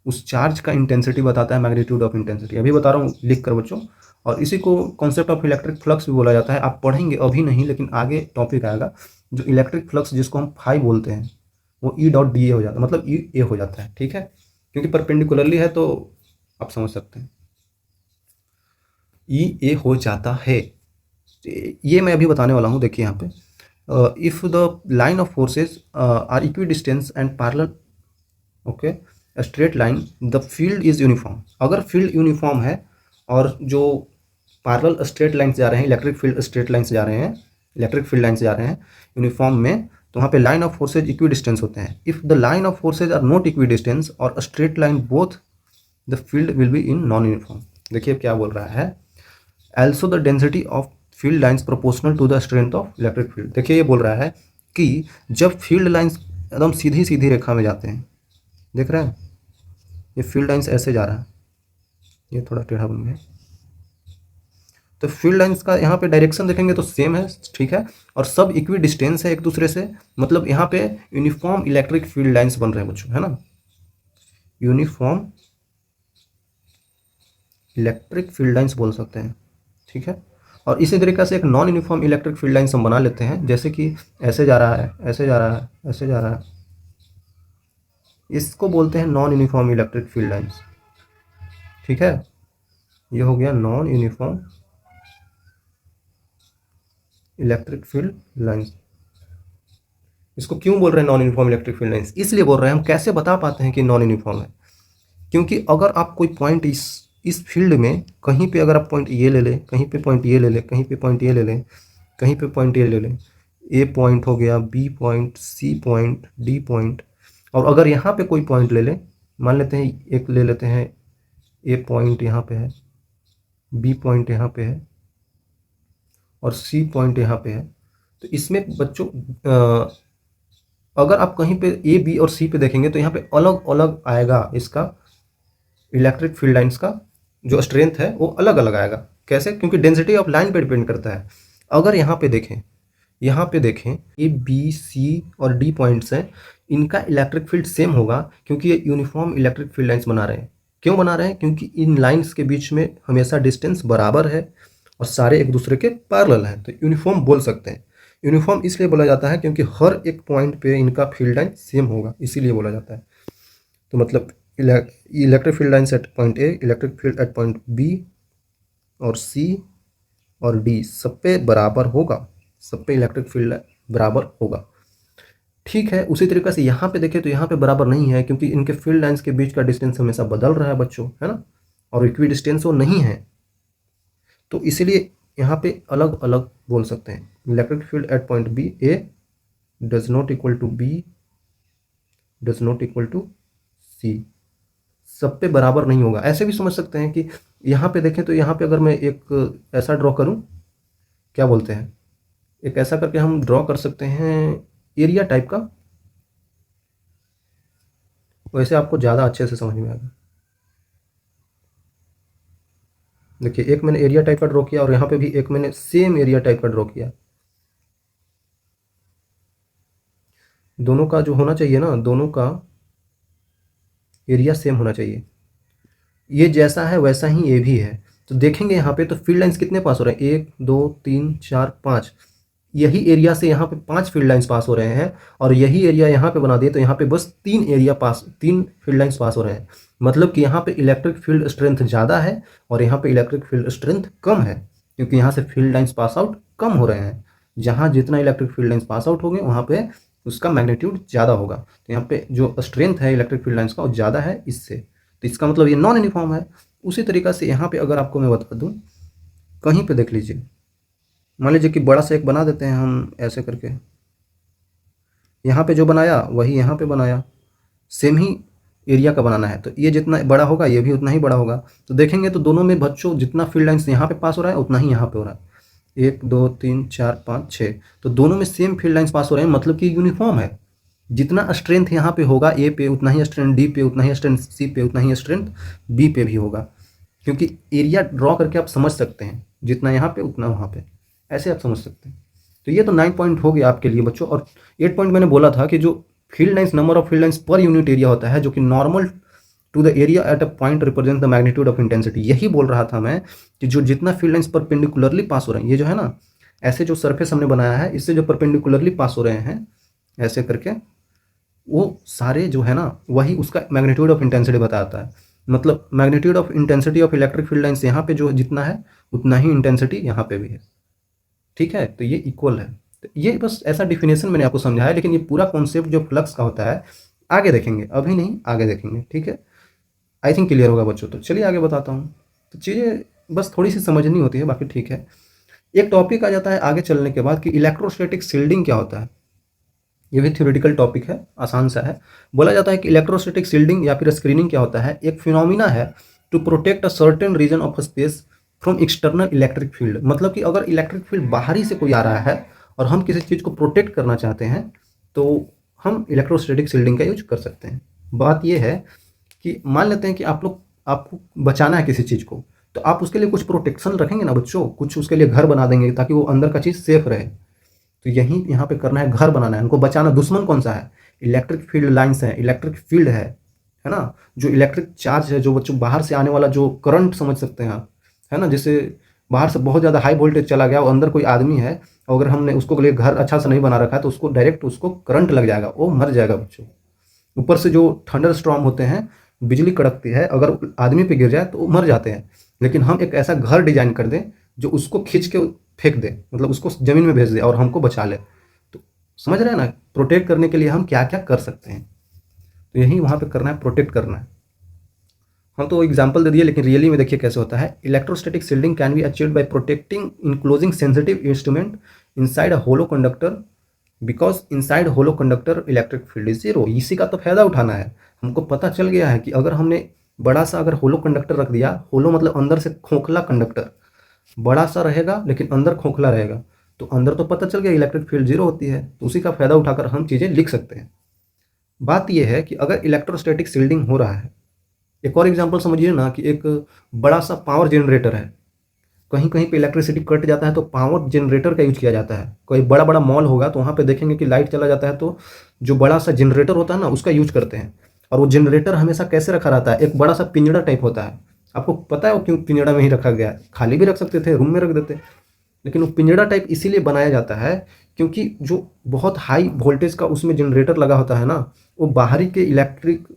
उस चार्ज का इंटेंसिटी बताता है, मैग्नीट्यूड ऑफ इंटेंसिटी। अभी बता रहा हूँ लिख कर बच्चों। और इसी को कॉन्सेप्ट ऑफ इलेक्ट्रिक फ्लक्स भी बोला जाता है। आप पढ़ेंगे, अभी नहीं लेकिन आगे टॉपिक आएगा, जो इलेक्ट्रिक फ्लक्स जिसको हम फाई बोलते हैं वो ई डॉट डी ए हो जाता है, मतलब ई ए हो जाता है। ठीक है, क्योंकि परपेंडिकुलरली है तो आप समझ सकते हैं, ई ए हो जाता है। ये मैं अभी बताने वाला हूँ। देखिए यहाँ पे, if the line of forces are equidistance and parallel, okay, straight line, the field is uniform. अगर फील्ड यूनिफॉर्म है और जो पैरेलल स्ट्रेट लाइन जा रहे हैं, इलेक्ट्रिक फील्ड स्ट्रेट लाइन जा रहे हैं, इलेक्ट्रिक फील्ड लाइन जा रहे हैं यूनिफॉर्म में, तो वहाँ पे line of forces equi distance होते हैं। If the line of forces are not equi distance और straight line both, the field will be in non uniform. देखिए क्या बोल रहा है, also the density of field lines proportional to the strength of electric field. देखिए ये बोल रहा है कि जब फील्ड लाइन्स एकदम सीधी सीधी रेखा में जाते हैं, देख रहे हैं ये फील्ड लाइन्स ऐसे जा रहा है, ये थोड़ा टेढ़ा बन गया, तो फील्ड लाइंस का यहाँ पे डायरेक्शन देखेंगे तो सेम है। ठीक है, और सब इक्वी डिस्टेंस है एक दूसरे से, मतलब यहाँ पे यूनिफॉर्म इलेक्ट्रिक फील्ड लाइंस बन रहे हैं बच्चों, है ना, यूनिफॉर्म इलेक्ट्रिक फील्ड लाइंस बोल सकते हैं। ठीक है, और इसी तरीके से एक non uniform electric field lines हम बना लेते हैं, जैसे कि ऐसे जा रहा है, ऐसे जा रहा है, ऐसे जा रहा है, इसको बोलते हैं non uniform electric field lines. ठीक है, ये हो गया non uniform electric field lines. इसको क्यों बोल रहे हैं non uniform electric field lines? इसलिए बोल रहे हैं, हम कैसे बता पाते हैं कि नॉन यूनिफॉर्म है, क्योंकि अगर आप कोई पॉइंट इस फील्ड में कहीं पे अगर आप पॉइंट ये ले लें, कहीं पे पॉइंट ये ले लें, कहीं पे पॉइंट ये ले लें, कहीं पे पॉइंट ये ले लें, ए पॉइंट हो गया, B point, C point, D point, और अगर यहाँ पे कोई पॉइंट ले लें, मान लेते हैं एक ले लेते हैं, ए पॉइंट यहाँ पे है, बी पॉइंट यहाँ पे है और सी पॉइंट यहाँ पे है, तो इसमें बच्चों अगर आप कहीं पे ए बी और सी पे देखेंगे तो यहाँ पे अलग अलग आएगा, इसका इलेक्ट्रिक फील्ड लाइंस का जो स्ट्रेंथ है वो अलग अलग आएगा। कैसे? क्योंकि डेंसिटी ऑफ लाइन पे डिपेंड करता है। अगर यहाँ पे देखें ए बी सी और डी पॉइंट्स हैं, इनका इलेक्ट्रिक फील्ड सेम होगा, क्योंकि ये यूनिफॉर्म इलेक्ट्रिक फील्ड लाइंस बना रहे हैं। क्यों बना रहे हैं? क्योंकि इन लाइंस के बीच में हमेशा डिस्टेंस बराबर है और सारे एक दूसरे के पैरेलल हैं, तो यूनिफॉर्म बोल सकते हैं। यूनिफॉर्म इसलिए बोला जाता है क्योंकि हर एक पॉइंट पे इनका फील्ड लाइन सेम होगा, इसीलिए बोला जाता है। तो मतलब electric field lines at point A, electric field at point B और सी और डी सब पे बराबर होगा, सब पे इलेक्ट्रिक फील्ड बराबर होगा। ठीक है, उसी तरीके से यहाँ पे देखें तो यहाँ पे बराबर नहीं है, क्योंकि इनके फील्ड लाइन्स के बीच का डिस्टेंस हमेशा बदल रहा है बच्चों, है ना, और इक्वी डिस्टेंस वो नहीं है, तो इसीलिए यहाँ पे अलग अलग बोल सकते हैं। Electric field at point B, A does not equal to B does not equal to C, सब पे बराबर नहीं होगा। ऐसे भी समझ सकते हैं कि यहाँ पे देखें तो यहाँ पे अगर मैं एक ऐसा ड्रॉ करूँ, क्या बोलते हैं, एक ऐसा करके हम ड्रॉ कर सकते हैं एरिया टाइप का, वैसे आपको ज़्यादा अच्छे से समझ में आएगा। देखिए एक मैंने एरिया टाइप का ड्रॉ किया और यहाँ पे भी एक मैंने सेम एरिया टाइप का ड्रॉ किया। दोनों का जो होना चाहिए ना, दोनों का एरिया सेम होना चाहिए। ये जैसा है वैसा ही ये भी है। तो देखेंगे यहाँ पे तो फील्ड लाइंस कितने पास हो रहे हैं, 1 2 3 4 5, यही एरिया से यहाँ पे 5 फील्ड लाइंस पास हो रहे हैं, और यही एरिया यहाँ पे बना दिए तो यहाँ पे बस 3 फील्ड लाइंस पास हो रहे हैं। मतलब कि यहाँ पे इलेक्ट्रिक फील्ड स्ट्रेंथ ज़्यादा है और यहाँ पे इलेक्ट्रिक फील्ड स्ट्रेंथ कम है, क्योंकि यहाँ से फील्ड लाइंस पास आउट कम हो रहे हैं। जहाँ जितना electric field lines pass out होंगे वहाँ पे उसका मैग्नीट्यूड ज़्यादा होगा। तो यहाँ पे जो स्ट्रेंथ है इलेक्ट्रिक फील्ड लाइंस का वो ज़्यादा है इससे, तो इसका मतलब ये नॉन यूनिफॉर्म है। उसी तरीक़ा से यहाँ पे अगर आपको मैं बता दूँ, कहीं पे देख लीजिए, मान लीजिए कि बड़ा सा एक बना देते हैं हम ऐसे करके, यहाँ पे जो बनाया वही यहाँ पे बनाया, सेम ही एरिया का बनाना है, तो ये जितना बड़ा होगा ये भी उतना ही बड़ा होगा। तो देखेंगे तो दोनों में बच्चों जितना फील्ड लाइंस यहाँ पे पास हो रहा है उतना ही यहाँ पे हो रहा है, 1 2 3 4 5 6, तो दोनों में सेम फील्ड लाइंस पास हो रहे हैं, मतलब कि यूनिफॉर्म है। जितना स्ट्रेंथ यहाँ पे होगा ए पे, उतना ही स्ट्रेंथ डी पे, उतना ही स्ट्रेंथ सी पे, उतना ही स्ट्रेंथ बी पे भी होगा, क्योंकि एरिया ड्रॉ करके आप समझ सकते हैं, जितना यहाँ पे उतना वहाँ पे, ऐसे आप समझ सकते हैं। तो ये तो 9 पॉइंट हो गया आपके लिए बच्चों। और 8 पॉइंट मैंने बोला था कि जो field lines, number of field lines per unit area होता है, जो कि normal to the area at a point represent the magnitude of intensity. यही बोल रहा था मैं कि जो जितना फील्ड लाइंस परपेंडिकुलरली पास हो रहे हैं, ये जो है ना, ऐसे जो सरफेस हमने बनाया है इससे जो परपेंडिकुलरली पास हो रहे हैं ऐसे करके, वो सारे जो है ना वही उसका मैग्नीट्यूड ऑफ इंटेंसिटी बताता है। मतलब magnitude of intensity of electric field lines यहाँ पे जो जितना है उतना ही इंटेंसिटी यहाँ पे भी है, ठीक है। तो ये इक्वल है। तो ये बस ऐसा डिफिनेशन मैंने आपको समझाया, लेकिन ये पूरा कॉन्सेप्ट जो फ्लक्स का होता है आगे देखेंगे, अभी नहीं आगे देखेंगे, ठीक है। आई थिंक क्लियर होगा बच्चों। तो चलिए आगे बताता हूँ। तो चीज़ें बस थोड़ी सी समझनी होती है, बाकी ठीक है। एक टॉपिक आ जाता है आगे चलने के बाद कि इलेक्ट्रोस्टैटिक शील्डिंग क्या होता है। ये भी थ्योरेटिकल टॉपिक है, आसान सा है। बोला जाता है कि इलेक्ट्रोस्टैटिक शील्डिंग या फिर स्क्रीनिंग क्या होता है, एक फिनोमिना है to protect a certain region of space from external electric field. मतलब कि अगर इलेक्ट्रिक फील्ड बाहरी से कोई आ रहा है और हम किसी चीज़ को प्रोटेक्ट करना चाहते हैं तो हम इलेक्ट्रोस्टैटिक शील्डिंग का यूज कर सकते हैं। बात यह है कि मान लेते हैं कि आपको बचाना है किसी चीज़ को, तो आप उसके लिए कुछ प्रोटेक्शन रखेंगे ना बच्चों, कुछ उसके लिए घर बना देंगे ताकि वो अंदर का चीज़ सेफ रहे। तो यही यहाँ पे करना है, घर बनाना है, उनको बचाना। दुश्मन कौन सा है? इलेक्ट्रिक फील्ड लाइंस है, इलेक्ट्रिक फील्ड है ना, जो इलेक्ट्रिक चार्ज है, जो बच्चों बाहर से आने वाला जो करंट समझ सकते हैं आप, है ना, जैसे बाहर से बहुत ज़्यादा हाई वोल्टेज चला गया, वो अंदर कोई आदमी है, अगर हमने उसको लिए घर अच्छा से नहीं बना रखा है तो उसको डायरेक्ट उसको करंट लग जाएगा, वो मर जाएगा बच्चों। ऊपर से जो थंडर स्टॉर्म होते हैं, बिजली कड़कती है, अगर आदमी पे गिर जाए तो वो मर जाते हैं। लेकिन हम एक ऐसा घर डिजाइन कर दें जो उसको खींच के फेंक दे, मतलब उसको ज़मीन में भेज दे और हमको बचा ले। तो समझ रहे हैं ना, प्रोटेक्ट करने के लिए हम क्या क्या कर सकते हैं। तो यही वहाँ पे करना है, प्रोटेक्ट करना है। हम तो एग्जाम्पल दे दिए, लेकिन रियली में देखिए कैसे होता है। Electrostatic shielding can be achieved by protecting enclosing sensitive instrument inside a hollow conductor, because inside hollow conductor electric field is zero. इसी का तो फायदा उठाना है। हमको पता चल गया है कि अगर हमने बड़ा सा अगर होलो कंडक्टर रख दिया, होलो मतलब अंदर से खोखला कंडक्टर, बड़ा सा रहेगा लेकिन अंदर खोखला रहेगा, तो अंदर तो पता चल गया इलेक्ट्रिक फील्ड जीरो होती है। तो उसी का फायदा उठाकर हम चीज़ें लिख सकते हैं। बात यह है कि अगर इलेक्ट्रोस्टैटिक शील्डिंग हो रहा है, एक और एग्जांपल समझिए ना कि एक बड़ा सा पावर जनरेटर है, कहीं कहीं पे इलेक्ट्रिसिटी कट जाता है तो पावर जनरेटर का यूज किया जाता है। कोई बड़ा बड़ा मॉल होगा तो वहाँ पे देखेंगे कि लाइट चला जाता है तो जो बड़ा सा जनरेटर होता है ना उसका यूज करते हैं। और वो जनरेटर हमेशा कैसे रखा रहता है, एक बड़ा सा पिंजड़ा टाइप होता है। आपको पता है वो क्यों पिंजड़ा में ही रखा गया है? खाली भी रख सकते थे, रूम में रख देते, लेकिन वो पिंजड़ा टाइप इसीलिए बनाया जाता है क्योंकि जो बहुत हाई वोल्टेज का उसमें जनरेटर लगा होता है ना, वो बाहरी के इलेक्ट्रिक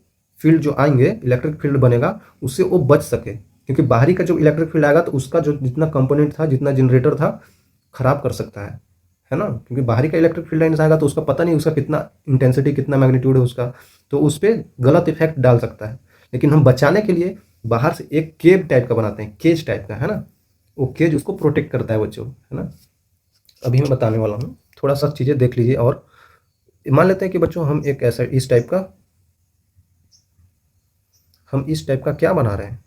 फील्ड जो आएंगे, इलेक्ट्रिक फील्ड बनेगा, उससे वो बच सके। क्योंकि बाहरी का जो इलेक्ट्रिक फील्ड आएगा तो उसका जो जितना कंपोनेंट था, जितना जनरेटर था, खराब कर सकता है ना। क्योंकि बाहरी का इलेक्ट्रिक फील्ड लाइन आएगा तो उसका पता नहीं उसका कितना इंटेंसिटी, कितना मैग्नीट्यूड है उसका, तो उस पर गलत इफेक्ट डाल सकता है। लेकिन हम बचाने के लिए बाहर से एक केज टाइप का बनाते हैं, केज टाइप का, है ना, वो केज उसको प्रोटेक्ट करता है बच्चों, है ना। अभी मैं बताने वाला हूँ, थोड़ा सा चीज़ें देख लीजिए। और मान लेते हैं कि बच्चों हम एक ऐसा इस टाइप का क्या बना रहे हैं,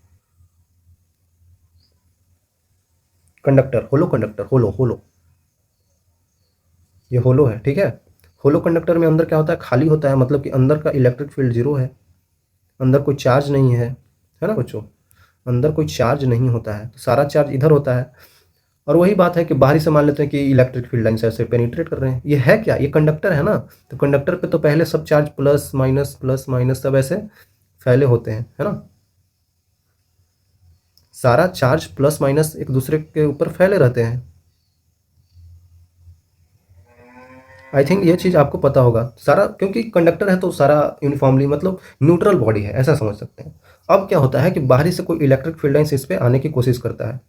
कंडक्टर, होलो कंडक्टर, होलो ये होलो है, ठीक है। होलो कंडक्टर में अंदर क्या होता है? खाली होता है, मतलब कि अंदर का इलेक्ट्रिक फील्ड जीरो है, अंदर कोई चार्ज नहीं है ना बच्चों, अंदर कोई चार्ज नहीं होता है, तो सारा चार्ज इधर होता है। और वही बात है कि बाहरी से मान लेते हैं कि इलेक्ट्रिक फील्ड लाइन से ऐसे पेनिट्रेट कर रहे हैं। ये है क्या? ये कंडक्टर है ना, तो कंडक्टर पे तो पहले सब चार्ज प्लस माइनस सब ऐसे फैले होते हैं, है ना। सारा चार्ज प्लस माइनस एक दूसरे के ऊपर फैले रहते हैं। आई थिंक ये चीज़ आपको पता होगा सारा, क्योंकि कंडक्टर है तो सारा यूनिफॉर्मली, मतलब न्यूट्रल बॉडी है, ऐसा समझ सकते हैं। अब क्या होता है कि बाहरी से कोई इलेक्ट्रिक फील्ड लाइन्स इस पे आने की कोशिश करता है।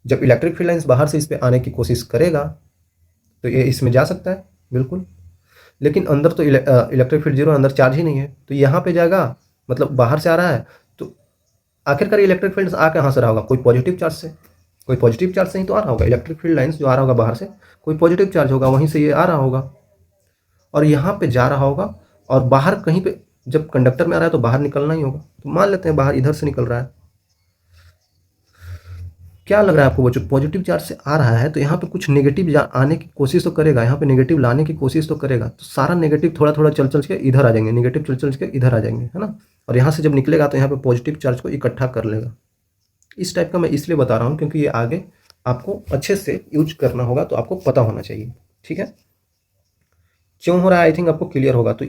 जब इलेक्ट्रिक फील्ड लाइन्स बाहर से इस पे आने की कोशिश करेगा तो ये इसमें जा सकता है बिल्कुल, लेकिन अंदर तो इलेक्ट्रिक फील्ड जीरो, अंदर चार्ज ही नहीं है, तो यहाँ पे जाएगा, मतलब बाहर से आ रहा है तो आखिरकार इलेक्ट्रिक फील्ड आ कहाँ से रहा होगा, कोई पॉजिटिव चार्ज से, कोई पॉजिटिव चार्ज से ही तो आ रहा होगा। इलेक्ट्रिक फील्ड लाइन्स जो आ रहा होगा बाहर से, कोई पॉजिटिव चार्ज होगा, वहीं से ये आ रहा होगा और यहाँ पे जा रहा होगा, और बाहर कहीं पे जब कंडक्टर में आ रहा है तो बाहर निकलना ही होगा। तो मान लेते हैं बाहर इधर से निकल रहा है, क्या लग रहा है आपको बच्चों, पॉजिटिव चार्ज से आ रहा है तो यहाँ पे कुछ नेगेटिव आने की कोशिश तो करेगा, यहाँ पे नेगेटिव लाने की कोशिश तो करेगा, तो सारा नेगेटिव थोड़ा थोड़ा चल चल के इधर आ जाएंगे, नेगेटिव चल चल के इधर आ जाएंगे, है ना। और यहाँ से जब निकलेगा तो यहाँ पे पॉजिटिव चार्ज को इकट्ठा कर लेगा। इस टाइप का मैं इसलिए बता रहा हूँ क्योंकि ये आगे आपको अच्छे से यूज करना होगा, तो आपको पता होना चाहिए, ठीक है। क्यों हो रहा है आई थिंक आपको क्लियर होगा। तो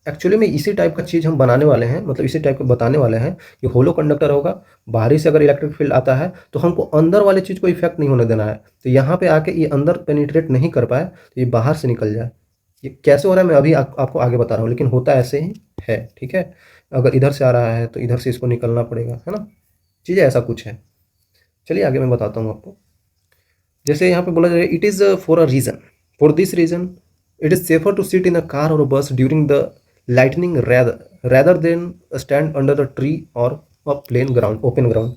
एक्चुअली में इसी टाइप का चीज़ हम बनाने वाले हैं, मतलब इसी टाइप का बताने वाले हैं कि होलो कंडक्टर होगा, बाहरी से अगर इलेक्ट्रिक फील्ड आता है तो हमको अंदर वाले चीज़ को इफेक्ट नहीं होने देना है, तो यहाँ पे आके ये अंदर पेनिट्रेट नहीं कर पाए तो ये बाहर से निकल जाए। ये कैसे हो रहा है मैं अभी आपको आगे बता रहा हूँ, लेकिन होता ऐसे ही है, ठीक है। अगर इधर से आ रहा है तो इधर से इसको निकलना पड़ेगा, है ना, चीज़ें ऐसा कुछ है। चलिए आगे मैं बताता हूँ आपको। जैसे यहाँ पे बोला जाए it is for a reason, for this reason it is safer to sit in a car और bus during the lightning rather than stand under the tree और a plane ground, open ground,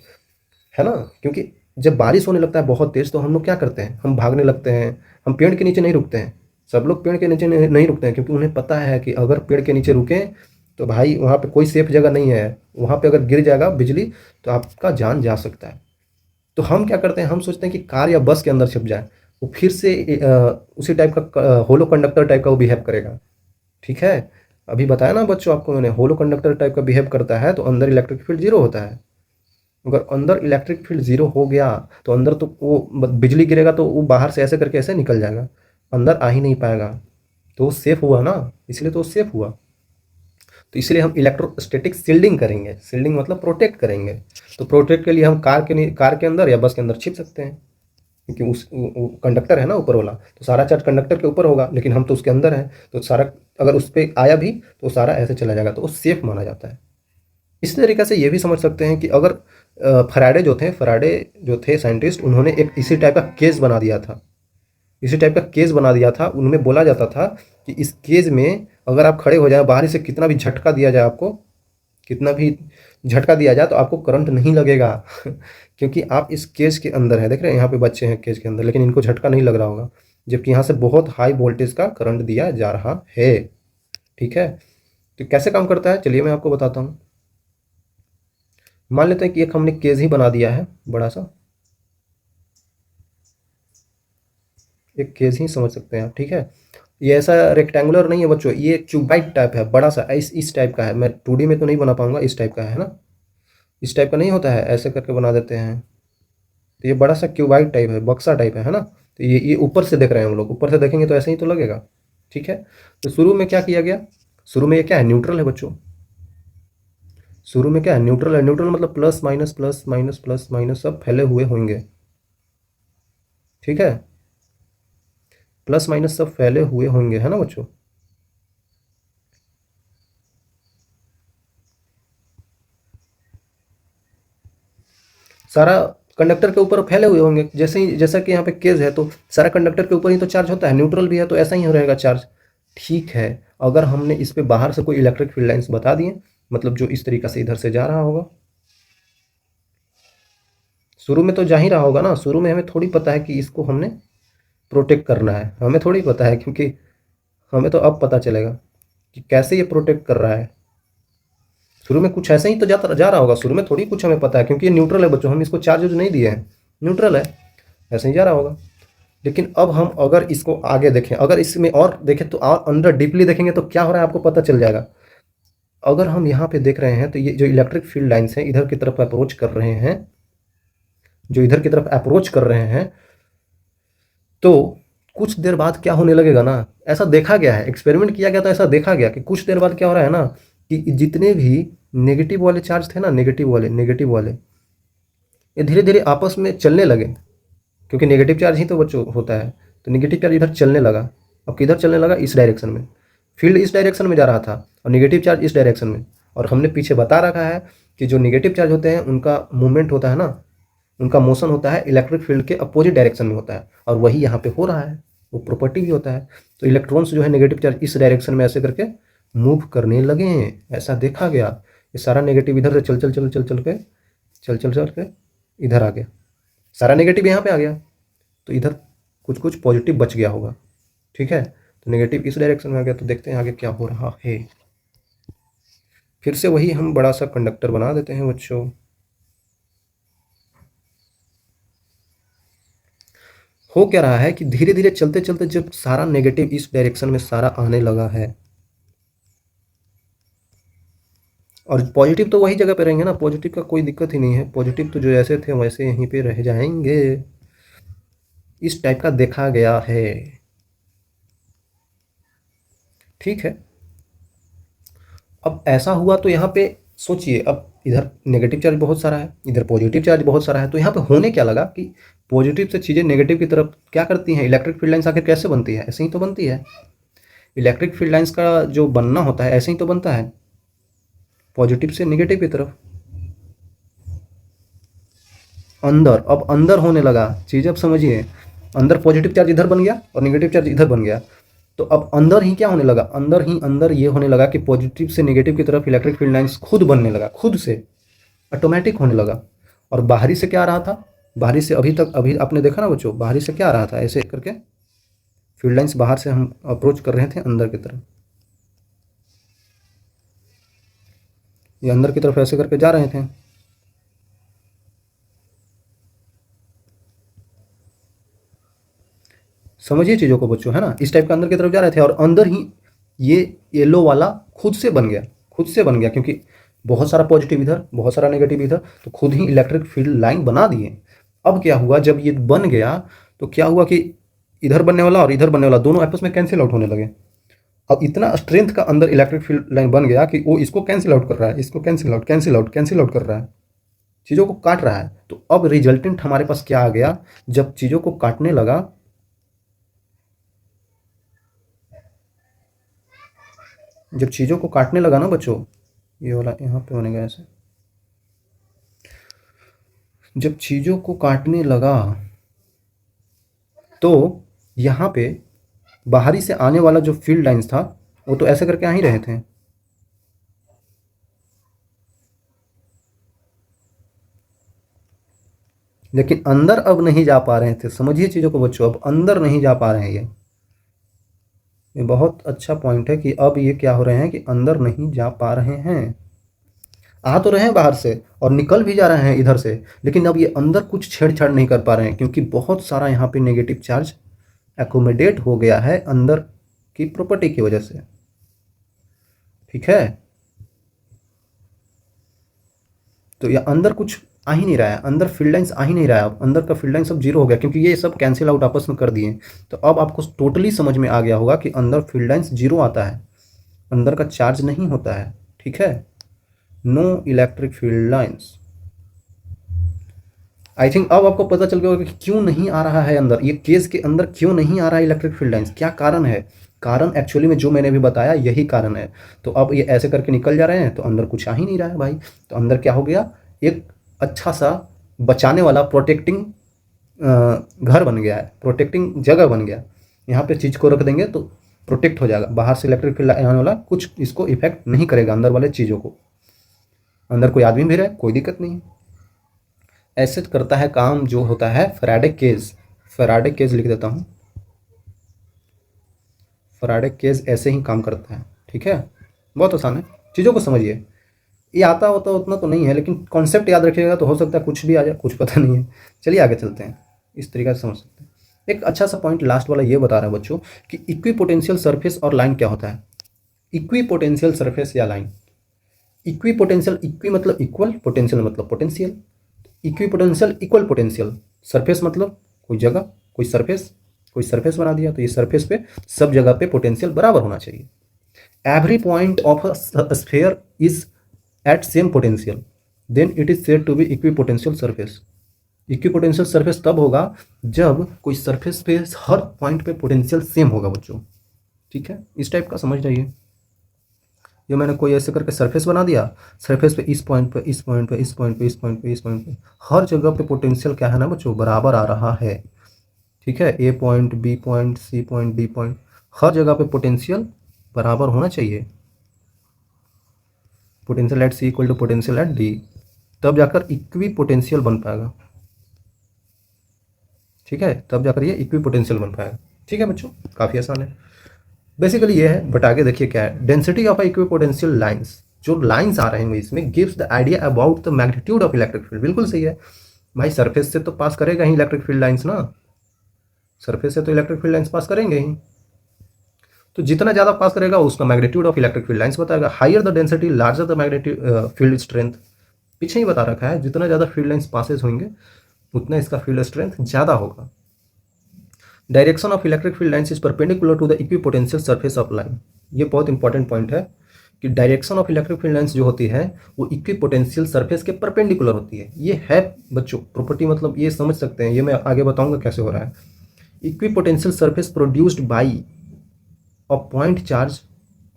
है ना। क्योंकि जब बारिश होने लगता है बहुत तेज़ तो हम लोग क्या करते हैं, हम भागने लगते हैं, हम पेड़ के नीचे नहीं रुकते हैं। सब लोग पेड़ के नीचे नहीं रुकते हैं क्योंकि उन्हें पता है कि अगर पेड़ के नीचे रुकें तो भाई वहाँ पे कोई सेफ जगह नहीं है, वहाँ पे अगर गिर जाएगा बिजली तो आपका जान जा सकता है। तो हम क्या करते हैं, हम सोचते हैं कि कार या बस के अंदर छिप जाए, वो फिर से उसी टाइप का होलो कंडक्टर टाइप का वो बिहेव करेगा, ठीक है। अभी बताया ना बच्चों आपको मैंने, होलो कंडक्टर टाइप का बिहेव करता है तो अंदर इलेक्ट्रिक फील्ड जीरो होता है। अगर अंदर इलेक्ट्रिक फील्ड जीरो हो गया तो अंदर तो वो बिजली गिरेगा तो वो बाहर से ऐसे करके ऐसे निकल जाएगा, अंदर आ ही नहीं पाएगा, तो वो सेफ हुआ ना, इसलिए तो वो सेफ हुआ। तो इसलिए हम इलेक्ट्रोस्टैटिक शील्डिंग करेंगे, शील्डिंग मतलब प्रोटेक्ट करेंगे। तो प्रोटेक्ट के लिए हम कार के अंदर या बस के अंदर छिप सकते हैं, क्योंकि उस कंडक्टर है ना ऊपर वाला, तो सारा चार्ज कंडक्टर के ऊपर होगा, लेकिन हम तो उसके अंदर हैं, तो सारा अगर उस पर आया भी तो सारा ऐसे चला जाएगा, तो वो सेफ माना जाता है। इस तरीके से ये भी समझ सकते हैं कि अगर फराडे जो थे साइंटिस्ट, उन्होंने एक इसी टाइप का केस बना दिया था, इसी टाइप का केस बना दिया था। उनमें बोला जाता था कि इस केस में अगर आप खड़े हो जाए, बाहर से कितना भी झटका दिया जाए आपको, कितना भी झटका दिया जाए तो आपको करंट नहीं लगेगा क्योंकि आप इस केज के अंदर है, देख रहे हैं यहाँ पे बच्चे हैं केज के अंदर, लेकिन इनको झटका नहीं लग रहा होगा, जबकि यहाँ से बहुत हाई वोल्टेज का करंट दिया जा रहा है, ठीक है। तो कैसे काम करता है चलिए मैं आपको बताता हूँ। मान लेते हैं कि एक हमने केज ही बना दिया है, बड़ा सा एक केज ही समझ सकते हैं आप, ठीक है। ये ऐसा रेक्टेंगुलर नहीं है बच्चों, ये क्यूबाइड टाइप है, बड़ा सा इस टाइप का है। मैं 2D में तो नहीं बना पाऊंगा, इस टाइप का है ना, इस टाइप का नहीं होता है, ऐसे करके बना देते हैं। तो ये बड़ा सा क्यूबाइड टाइप है, बक्सा टाइप है ना। तो ये ऊपर से देख रहे हैं हम लोग, ऊपर से देखेंगे तो ऐसे ही तो लगेगा, ठीक है। तो शुरू में क्या किया गया, शुरू में ये क्या है, न्यूट्रल है बच्चों। शुरू में क्या है, न्यूट्रल है। न्यूट्रल मतलब plus minus plus minus plus minus सब फैले हुए होंगे, ठीक है, प्लस माइनस सब फैले हुए होंगे, है ना बच्चों। सारा कंडक्टर के ऊपर फैले हुए होंगे, जैसा कि यहाँ पे केस है तो सारा कंडक्टर के ऊपर ही तो चार्ज होता है, न्यूट्रल भी है तो ऐसा ही रहेगा चार्ज, ठीक है। अगर हमने इस पे बाहर से कोई इलेक्ट्रिक फील्ड लाइंस बता दिए, मतलब जो इस तरीका से इधर से जा रहा होगा, शुरू में तो जा ही रहा होगा ना, शुरू में हमें थोड़ी पता है कि इसको हमने प्रोटेक्ट करना है, हमें थोड़ी पता है, क्योंकि हमें तो अब पता चलेगा कि कैसे ये प्रोटेक्ट कर रहा है। शुरू में कुछ ऐसे ही तो जा रहा होगा, शुरू में थोड़ी कुछ हमें पता है, क्योंकि ये न्यूट्रल है बच्चों, हम इसको चार्ज नहीं दिए हैं, न्यूट्रल है, ऐसे ही जा रहा होगा। लेकिन अब हम अगर इसको आगे देखें, अगर इसमें और देखें तो और अंदर डीपली देखेंगे तो क्या हो रहा है आपको पता चल जाएगा। अगर हम यहाँ पे देख रहे हैं तो ये जो इलेक्ट्रिक फील्ड लाइन्स हैं इधर की तरफ अप्रोच कर रहे हैं, जो इधर की तरफ अप्रोच कर रहे हैं, तो कुछ देर बाद क्या होने लगेगा ना, ऐसा देखा गया है, एक्सपेरिमेंट किया गया तो ऐसा देखा गया कि कुछ देर बाद क्या हो रहा है ना, कि जितने भी नेगेटिव वाले चार्ज थे ना, नेगेटिव वाले ये धीरे धीरे आपस में चलने लगे, क्योंकि नेगेटिव चार्ज ही तो बच्चों होता है, तो नेगेटिव चार्ज इधर चलने लगा। अब किधर चलने लगा, इस डायरेक्शन में, फील्ड इस डायरेक्शन में जा रहा था और नेगेटिव चार्ज इस डायरेक्शन में। और हमने पीछे बता रखा है कि जो नेगेटिव चार्ज होते हैं उनका मूवमेंट होता है ना, उनका मोशन होता है इलेक्ट्रिक फील्ड के अपोजिट डायरेक्शन में होता है, और वही यहाँ पे हो रहा है, वो प्रॉपर्टी भी होता है। तो इलेक्ट्रॉन्स जो है नेगेटिव चार्ज इस डायरेक्शन में ऐसे करके मूव करने लगे हैं, ऐसा देखा गया। ये सारा नेगेटिव इधर से चल चल चल चल चल के इधर आ गया, सारा नेगेटिव यहाँ पे आ गया, तो इधर कुछ कुछ पॉजिटिव बच गया होगा, ठीक है। तो नेगेटिव इस डायरेक्शन में आ गया, तो देखते हैं आगे क्या हो रहा है। फिर से वही हम बड़ा सा कंडक्टर बना देते हैं बच्चों। हो क्या रहा है कि धीरे धीरे चलते चलते जब सारा नेगेटिव इस डायरेक्शन में सारा आने लगा है, और पॉजिटिव तो वही जगह पे रहेंगे ना, पॉजिटिव का कोई दिक्कत ही नहीं है, पॉजिटिव तो जो ऐसे थे वैसे यहीं पे रह जाएंगे, इस टाइप का देखा गया है, ठीक है। अब ऐसा हुआ तो यहाँ पे सोचिए, अब इधर नेगेटिव चार्ज बहुत सारा है, इधर पॉजिटिव चार्ज बहुत सारा है, तो यहाँ पे होने क्या लगा कि पॉजिटिव से चीज़ें नेगेटिव की तरफ क्या करती हैं, इलेक्ट्रिक फील्ड लाइन्स आखिर कैसे बनती है, ऐसे ही तो बनती है। इलेक्ट्रिक फील्ड लाइन्स का जो बनना होता है ऐसे ही तो बनता है, पॉजिटिव से नेगेटिव की तरफ अंदर। अब अंदर होने लगा चीज़, अब समझिए, अंदर पॉजिटिव चार्ज इधर बन गया और नेगेटिव चार्ज इधर बन गया, तो अब अंदर ही क्या होने लगा, अंदर ये होने लगा कि पॉजिटिव से नेगेटिव की तरफ इलेक्ट्रिक फील्ड लाइन्स खुद बनने लगा, खुद से ऑटोमेटिक होने लगा। और बाहरी से क्या आ रहा था, बाहरी से अभी आपने देखा ना बच्चों, बाहरी से क्या आ रहा था, ऐसे करके फील्ड लाइन्स बाहर से हम अप्रोच कर रहे थे अंदर की तरफ, ये अंदर की तरफ ऐसे करके जा रहे थे। समझिए चीज़ों को बच्चों, है ना, इस टाइप का अंदर की तरफ जा रहे थे, और अंदर ही ये येलो वाला खुद से बन गया, खुद से बन गया, क्योंकि बहुत सारा पॉजिटिव इधर बहुत सारा नेगेटिव इधर, तो खुद ही इलेक्ट्रिक फील्ड लाइन बना दिए। अब क्या हुआ, जब ये बन गया तो क्या हुआ कि इधर बनने वाला और इधर बनने वाला दोनों आपस में कैंसिल आउट होने लगे। अब इतना स्ट्रेंथ का अंदर इलेक्ट्रिक फील्ड लाइन बन गया कि वो इसको कैंसिल आउट कर रहा है, इसको कैंसिल आउट कर रहा है, चीज़ों को काट रहा है। तो अब रिजल्टेंट हमारे पास क्या आ गया, जब चीज़ों को काटने लगा, जब चीज़ों को काटने लगा ना बच्चों, ये वाला यहाँ पे होने गया ऐसे, जब चीज़ों को काटने लगा तो यहाँ पे बाहरी से आने वाला जो फील्ड लाइंस था वो तो ऐसे करके आ ही रहे थे, लेकिन अंदर अब नहीं जा पा रहे थे। समझिए चीज़ों को बच्चों, अब अंदर नहीं जा पा रहे हैं। ये बहुत अच्छा पॉइंट है कि अब ये क्या हो रहे हैं कि अंदर नहीं जा पा रहे हैं, आ तो रहे हैं बाहर से और निकल भी जा रहे हैं इधर से, लेकिन अब ये अंदर कुछ छेड़छाड़ नहीं कर पा रहे हैं, क्योंकि बहुत सारा यहाँ पे नेगेटिव चार्ज एकोमोडेट हो गया है अंदर की प्रॉपर्टी की वजह से, ठीक है। तो ये अंदर कुछ आ ही नहीं रहा है, अंदर फील्ड लाइंस आ ही नहीं रहा है, अब अंदर का फील्ड लाइन सब जीरो हो गया, क्योंकि ये सब कैंसिल आउट आपस में कर दिए। तो अब आपको टोटली समझ में आ गया होगा कि अंदर फील्ड लाइंस जीरो आता है, अंदर का चार्ज नहीं होता है, ठीक है। No electric field lines. I think अब आपको पता चल गया होगा कि क्यों नहीं आ रहा है अंदर, ये केस के अंदर क्यों नहीं आ रहा है इलेक्ट्रिक फील्ड लाइंस, क्या कारण है। कारण एक्चुअली में जो मैंने भी बताया यही कारण है। तो अब ये ऐसे करके निकल जा रहे हैं तो अंदर कुछ आ ही नहीं रहा है भाई। तो अंदर क्या हो गया, एक अच्छा सा बचाने वाला प्रोटेक्टिंग घर बन गया है, प्रोटेक्टिंग जगह बन गया। यहाँ पे चीज़ को रख देंगे तो प्रोटेक्ट हो जाएगा, बाहर से इलेक्ट्रिक फील्ड आने वाला कुछ इसको इफेक्ट नहीं करेगा अंदर वाले चीज़ों को। अंदर कोई आदमी भी रहे कोई दिक्कत नहीं है। ऐसे करता है काम जो होता है फैराडे केज। फैराडे केज लिख देता हूँ, फैराडे केज ऐसे ही काम करता है, ठीक है। बहुत आसान है, चीज़ों को समझिए। ये आता होता उतना तो नहीं है, लेकिन कॉन्सेप्ट याद रखिएगा तो हो सकता है कुछ भी आ जाए, कुछ पता नहीं है। चलिए आगे चलते हैं, इस तरीके से समझ सकते हैं। एक अच्छा सा पॉइंट लास्ट वाला ये बता रहा है बच्चों कि इक्विपोटेंशियल सरफेस और लाइन क्या होता है। इक्विपोटेंशियल सरफेस या लाइन, इक्विपोटेंशियल, इक्वी मतलब इक्वल, पोटेंशियल मतलब potential. Equipotential equal potential, surface मतलब कोई जगह, कोई सरफेस बना दिया तो ये सरफेस पे सब जगह पे पोटेंशियल बराबर होना चाहिए। Every point of a sphere is at same potential, then it is said to be equipotential surface. Equipotential surface तब होगा जब कोई सरफेस पे हर पॉइंट पे पोटेंशियल सेम होगा बच्चों, ठीक है। इस टाइप का समझ जाइए। ये मैंने कोई ऐसे करके सरफेस बना दिया, सरफेस पे इस पॉइंट पे, इस पॉइंट पे, इस पॉइंट पे, इस पॉइंट पे, इस पॉइंट पे, हर जगह पे पोटेंशियल क्या है ना बच्चों, बराबर आ रहा है। ठीक है, A point, B point, C point, D point, हर जगह पे पोटेंशियल बराबर होना चाहिए। Potential at C equal to potential at D, तब जाकर इक्वी पोटेंशियल बन पाएगा। ठीक है, तब जाकर ये इक्वी पोटेंशियल बन पाएगा। ठीक है बच्चों, काफ़ी आसान है, बेसिकली ये है। बट आगे देखिए क्या है, density of equi potential lines, जो लाइन्स आ रहे हैं इसमें, gives the idea about the magnitude of electric field. बिल्कुल सही है भाई, सरफेस से तो पास करेगा ही इलेक्ट्रिक फील्ड लाइन्स ना, सरफेस से तो इलेक्ट्रिक फील्ड लाइन्स पास करेंगे ही, तो जितना ज़्यादा पास करेगा उसका magnitude of electric field lines बताएगा। Higher the density larger the magnetic field strength, पीछे ही बता रखा है, जितना ज़्यादा फील्ड लाइन्स पासेज होंगे उतना इसका फील्ड स्ट्रेंथ ज़्यादा होगा। Direction of electric field lines is perpendicular to the equipotential surface of line. ये बहुत इंपॉर्टेंट पॉइंट है कि direction of electric field lines जो होती है वो इक्विपोटेंशियल सरफेस के परपेंडिकुलर होती है। ये है बच्चों प्रॉपर्टी, मतलब ये समझ सकते हैं, ये मैं आगे बताऊंगा कैसे हो रहा है। Equipotential surface produced by a point charge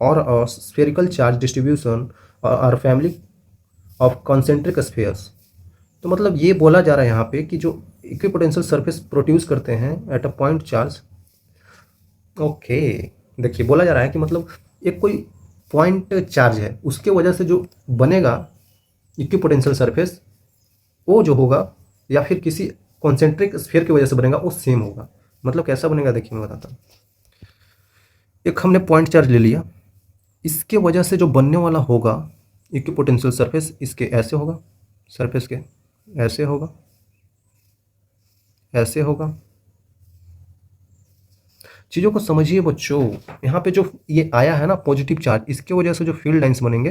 और अ स्फेरिकल चार्ज डिस्ट्रीब्यूशन और फैमिली ऑफ कॉन्सेंट्रिक स्फीयर्स। तो मतलब ये बोला जा रहा है यहाँ पे कि जो इक्विपोटेंशियल सरफेस प्रोड्यूस करते हैं eight a point charge, okay, देखिए बोला जा रहा है कि मतलब एक कोई पॉइंट चार्ज है, उसके वजह से जो बनेगा इक्विपोटेंशियल सरफेस, वो जो होगा या फिर किसी कॉन्सेंट्रिक स्फीयर की वजह से बनेगा वो सेम होगा। मतलब कैसा बनेगा, देखिए मैं बताता हूँ। एक हमने पॉइंट चार्ज ले लिया, इसके वजह से जो बनने वाला होगा इक्विपोटेंशियल सरफेस, इसके ऐसे होगा, सरफेस के ऐसे होगा, ऐसे होगा। चीज़ों को समझिए बच्चों, यहाँ पे जो ये आया है ना पॉजिटिव चार्ज, इसके वजह से जो फील्ड लाइंस बनेंगे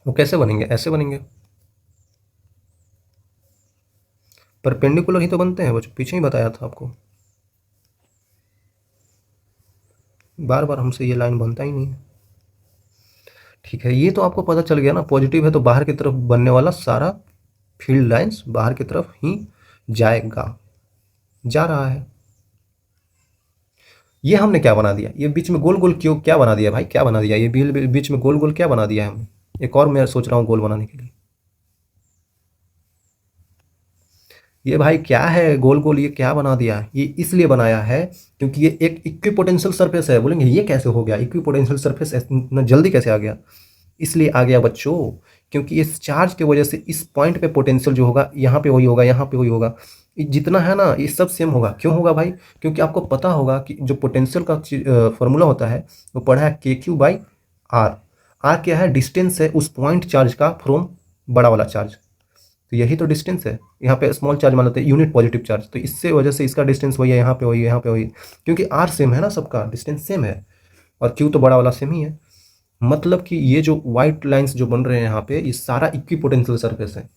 वो कैसे बनेंगे, ऐसे बनेंगे, परपेंडिकुलर ही तो बनते हैं बच्चों, पीछे ही बताया था आपको, बार बार हमसे ये लाइन बनता ही नहीं है। ठीक है, ये तो आपको पता चल गया ना, पॉजिटिव है तो बाहर की तरफ बनने वाला सारा फील्ड लाइंस बाहर की तरफ ही जाएगा, जा रहा है। ये हमने क्या बना दिया, ये बीच में गोल गोल क्यों क्या बना दिया भाई, क्या बना दिया ये बीच में गोल गोल क्या बना दिया है हमने, एक और मैं सोच रहा हूँ गोल बनाने के लिए। ये भाई क्या है गोल गोल, ये क्या बना दिया, ये इसलिए बनाया है क्योंकि ये एक इक्विपोटेंशियल सरफेस है। बोलेंगे ये कैसे हो गया, इक्विपोटेंशियल सरफेस इतना जल्दी कैसे आ गया, इसलिए आ गया बच्चों क्योंकि इस चार्ज की वजह से इस पॉइंट पे पोटेंशियल जो होगा, यहाँ पे वही होगा, यहाँ पे वही होगा, जितना है ना ये सब सेम होगा। क्यों होगा भाई, क्योंकि आपको पता होगा कि जो पोटेंशियल का फॉर्मूला होता है वो पढ़ा है के क्यू बाई आर। आर क्या है, डिस्टेंस है उस पॉइंट चार्ज का फ्रॉम बड़ा वाला चार्ज, तो यही तो डिस्टेंस है। यहाँ पे स्मॉल चार्ज मान लेते हैं यूनिट पॉजिटिव चार्ज, तो इससे वजह से इसका डिस्टेंस वही है, यहाँ पे वही है, यहाँ पे वही, क्योंकि आर सेम है ना, सबका डिस्टेंस सेम है, और क्यू तो बड़ा वाला सेम ही है। मतलब कि ये जो वाइट लाइंस जो बन रहे हैं यहाँ पे, ये सारा इक्विपोटेंशियल सरफेस है।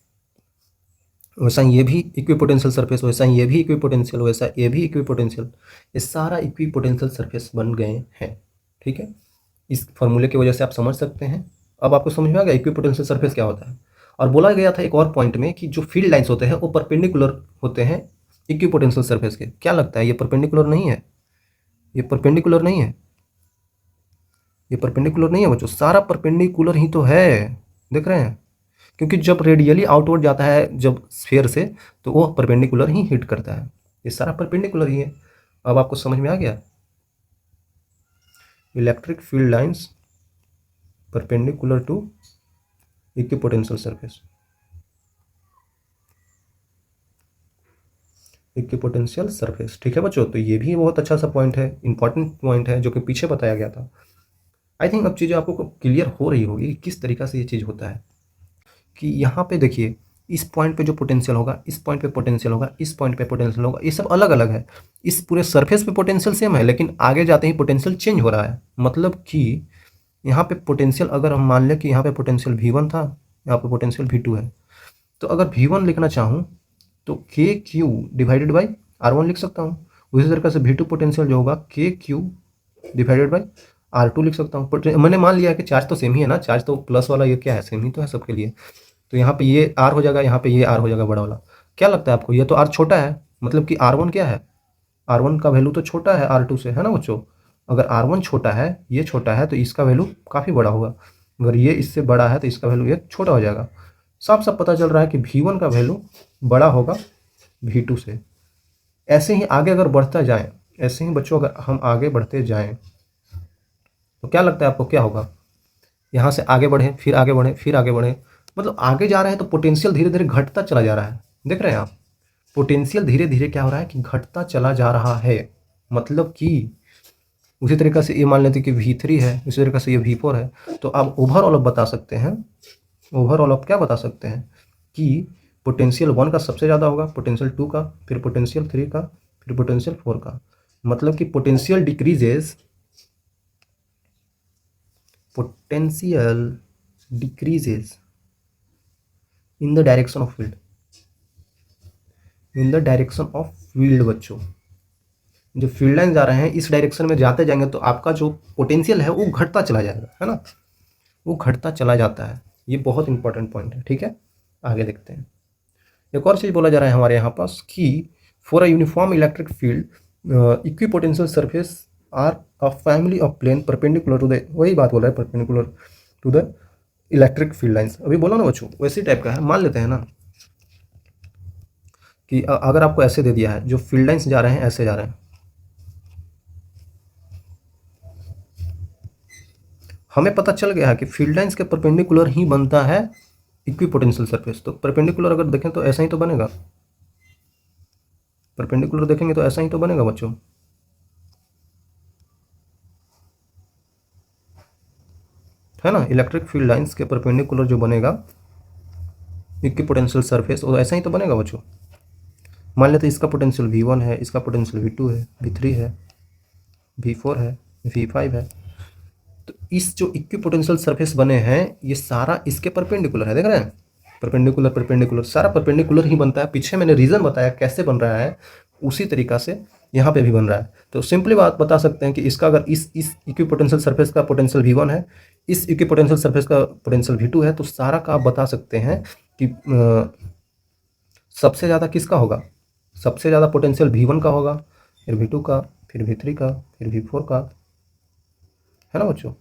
वैसा ये भी इक्विपोटेंशियल सरफेस, वैसा ये भी इक्विपोटेंशियल, वैसा ये भी इक्विपोटेंशियल, ये सारा इक्विपोटेंशियल सरफेस बन गए हैं। ठीक है, इस फॉर्मूले की वजह से आप समझ सकते हैं। अब आपको समझ में आ गया इक्विपोटेंशियल सरफेस क्या होता है। और बोला गया था एक और पॉइंट में कि जो फील्ड लाइंस होते हैं वो परपेंडिकुलर होते हैं इक्विपोटेंशियल सरफेस के। क्या लगता है ये परपेंडिकुलर नहीं है, ये परपेंडिकुलर नहीं है, ये परपेंडिकुलर नहीं है बच्चों, सारा परपेंडिकुलर ही तो है, देख रहे हैं, क्योंकि जब रेडियली आउटवर्ड जाता है जब स्फीयर से तो वो परपेंडिकुलर ही हिट करता है, ये सारा परपेंडिकुलर ही है। अब आपको समझ में आ गया, electric field lines perpendicular to equipotential surface, equipotential surface. ठीक है बच्चों, तो ये भी बहुत अच्छा सा पॉइंट है, इंपॉर्टेंट पॉइंट है जो कि पीछे बताया गया था। आई थिंक अब चीज़ें आपको क्लियर हो रही होगी कि किस तरीक़ा से ये चीज़ होता है। कि यहाँ पे देखिए इस पॉइंट पे जो पोटेंशियल होगा, इस पॉइंट पे पोटेंशियल होगा, इस पॉइंट पे पोटेंशियल होगा, ये सब अलग अलग है। इस पूरे सरफेस पे पोटेंशियल सेम है, लेकिन आगे जाते ही पोटेंशियल चेंज हो रहा है। मतलब कि यहाँ पे पोटेंशियल, अगर हम मान लें कि यहाँ पे पोटेंशियल V1 था, यहाँ पे पोटेंशियल V2 है, तो अगर V1 लिखना चाहूँ तो के क्यू डिवाइडेड बाई R1 लिख सकता हूँ। उसी तरीके से V2 पोटेंशियल जो होगा के क्यू डिवाइडेड बाई R2 लिख सकता हूँ। मैंने मान लिया है कि चार्ज तो सेम ही है ना, चार्ज तो प्लस वाला ये क्या है, सेम ही तो है सबके लिए, तो यहाँ पे ये R हो जाएगा, यहाँ पे ये R हो जाएगा बड़ा वाला। क्या लगता है आपको, ये तो R छोटा है, मतलब कि R1 क्या है, R1 का वैल्यू तो छोटा है R2 से, है ना बच्चों। अगर R1 छोटा है, ये छोटा है, तो इसका वैल्यू काफ़ी बड़ा होगा। अगर ये इससे बड़ा है तो इसका वैल्यू ये छोटा हो जाएगा। साफ साफ पता चल रहा है कि V1 का वैल्यू बड़ा होगा V2 से। ऐसे ही आगे अगर बढ़ता जाए, ऐसे ही बच्चों अगर हम आगे बढ़ते जाएं तो क्या लगता है आपको क्या होगा? यहाँ से आगे बढ़े, फिर आगे बढ़े, फिर आगे बढ़े, मतलब आगे जा रहे हैं तो पोटेंशियल धीरे धीरे घटता चला जा रहा है। देख रहे हैं आप, पोटेंशियल धीरे धीरे क्या हो रहा है कि घटता चला जा रहा है। मतलब कि उसी तरीके से ये मान लेते हैं कि V3 है, उसी तरीके से ये V4 है। तो आप ओवरऑल बता सकते हैं, ओवरऑल आप क्या बता सकते हैं कि पोटेंशियल 1 का सबसे ज़्यादा होगा, पोटेंशियल 2 का, फिर पोटेंशियल 3 का, फिर पोटेंशियल 4 का। मतलब कि potential decreases in the direction of field, in the direction of field. बच्चों जो फील्ड लाइन जा रहे हैं इस डायरेक्शन में जाते जाएंगे तो आपका जो पोटेंशियल है वो घटता चला जाएगा, है ना, वो घटता चला जाता है। ये बहुत इंपॉर्टेंट पॉइंट है, ठीक है। आगे देखते हैं। एक और चीज़ बोला जा रहा है हमारे यहाँ पास कि for a uniform electric field equipotential surface are a family of plane perpendicular to the, वही बात बोल रहा है, perpendicular to the electric field lines. अभी बोला ना बच्चों, वैसे टाइप का है। मान लेते हैं ना कि अगर आपको ऐसे दे दिया है, जो फील्ड लाइन्स जा रहे हैं ऐसे जा रहे हैं, हमें पता चल गया है कि फील्ड लाइन्स के परपेंडिकुलर ही बनता है इक्विपोटेंशियल सरफेस। तो परपेंडिकुलर अगर देखें तो ऐसा ही तो बनेगा, परपेंडिकुलर देखेंगे तो ऐसा ही तो बनेगा बच्चों, है ना। इलेक्ट्रिक फील्ड लाइन्स के परपेंडिकुलर जो बनेगा इक्विपोटेंशियल सरफेस वो ऐसा ही तो बनेगा बच्चों। मान लेते हैं इसका पोटेंशियल V1 है, इसका पोटेंशियल V2 है, V3 है, V4 है, V5 है। तो इस जो इक्विपोटेंशियल सरफेस बने हैं ये सारा इसके परपेंडिकुलर है, देख रहे हैं, परपेंडिकुलर परपेंडिकुलर, सारा परपेंडिकुलर ही बनता है। पीछे मैंने रीजन बताया कैसे बन रहा है, उसी तरीका से यहाँ पे भी बन रहा है। तो सिंपली बात बता सकते हैं कि इसका अगर इस इक्विपोटेंशियल सरफेस का पोटेंशियल V1 है, इस इक्विपोटेंशियल सरफेस का पोटेंशियल V2 है, तो सारा का आप बता सकते हैं कि सबसे ज़्यादा किसका होगा, सबसे ज़्यादा पोटेंशियल V1 का होगा, फिर V2 का, फिर V3 का, फिर V4 का, है ना बच्चों,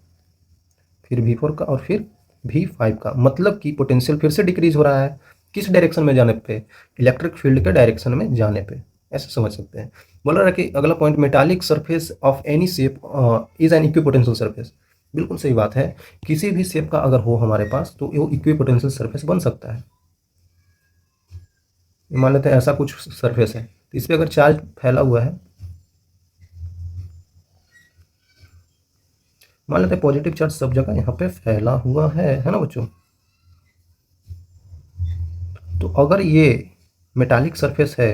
फिर V4 का और फिर V5 का। मतलब कि पोटेंशियल फिर से डिक्रीज हो रहा है, किस डायरेक्शन में जाने पे, इलेक्ट्रिक फील्ड के डायरेक्शन में जाने पे। ऐसे समझ सकते हैं। बोल रहा है कि अगला point, metallic surface of any shape is an equipotential surface. बिल्कुल सही बात है, किसी भी शेप का अगर हो हमारे पास तो वो इक्विपोटेंशियल सरफेस बन सकता है। मान लेते हैं ऐसा कुछ सरफेस है, तो इस पर अगर चार्ज फैला हुआ है, मान लेते हैं पॉजिटिव चार्ज सब जगह यहाँ पे फैला हुआ है ना बच्चों। तो अगर ये मेटालिक सरफेस है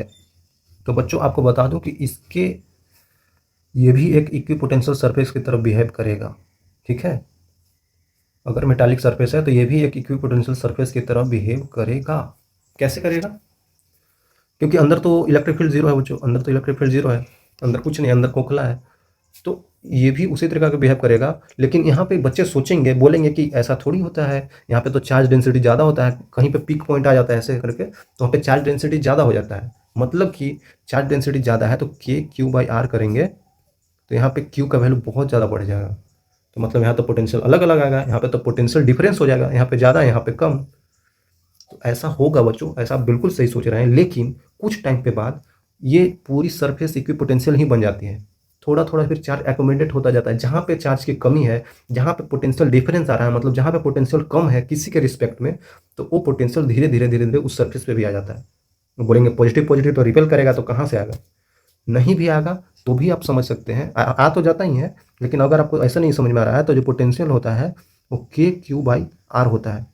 तो बच्चों आपको बता दूं कि इसके ये भी एक इक्विपोटेंशियल सरफेस की तरफ बिहेव करेगा, ठीक है। अगर मेटालिक सरफेस है तो ये भी एक इक्विपोटेंशियल सरफेस की तरफ बिहेव करेगा। कैसे करेगा? क्योंकि अंदर तो इलेक्ट्रिक फील्ड जीरो है बच्चों, अंदर तो इलेक्ट्रिक फील्ड जीरो है, अंदर कुछ नहीं, अंदर खोखला है। तो ये भी उसी तरीका का बिहेव करेगा। लेकिन यहाँ पे बच्चे सोचेंगे, बोलेंगे कि ऐसा थोड़ी होता है, यहाँ पे तो चार्ज डेंसिटी ज़्यादा होता है, कहीं पे पीक पॉइंट आ जाता है ऐसे करके, तो वहाँ पे चार्ज डेंसिटी ज़्यादा हो जाता है। मतलब कि चार्ज डेंसिटी ज़्यादा है तो KQ/R करेंगे तो यहाँ पे Q का वैल्यू बहुत ज़्यादा बढ़ जाएगा। तो मतलब यहाँ तो पोटेंशियल अलग अलग आएगा, यहाँ पे तो पोटेंशियल डिफरेंस हो जाएगा, यहाँ पे ज़्यादा यहाँ पे कम। तो ऐसा होगा बच्चों, ऐसा आप बिल्कुल सही सोच रहे हैं। लेकिन कुछ टाइम पे बाद ये पूरी सरफेस इक्विपोटेंशियल ही बन जाती है। थोड़ा थोड़ा फिर चार्ज एकोमोडेट होता जाता है। जहाँ पे चार्ज की कमी है, जहाँ पे पोटेंशियल डिफरेंस आ रहा है, मतलब जहाँ पे पोटेंशियल कम है किसी के रिस्पेक्ट में, तो वो पोटेंशियल धीरे धीरे धीरे धीरे उस सरफेस पे भी आ जाता है। बोलेंगे पॉजिटिव पॉजिटिव तो रिपेल करेगा, तो कहाँ से आएगा? नहीं भी आएगा तो भी आप समझ सकते हैं, आ तो जाता ही है। लेकिन अगर आपको ऐसा नहीं समझ में आ रहा है तो जो पोटेंशियल होता है वो KQ/R होता है।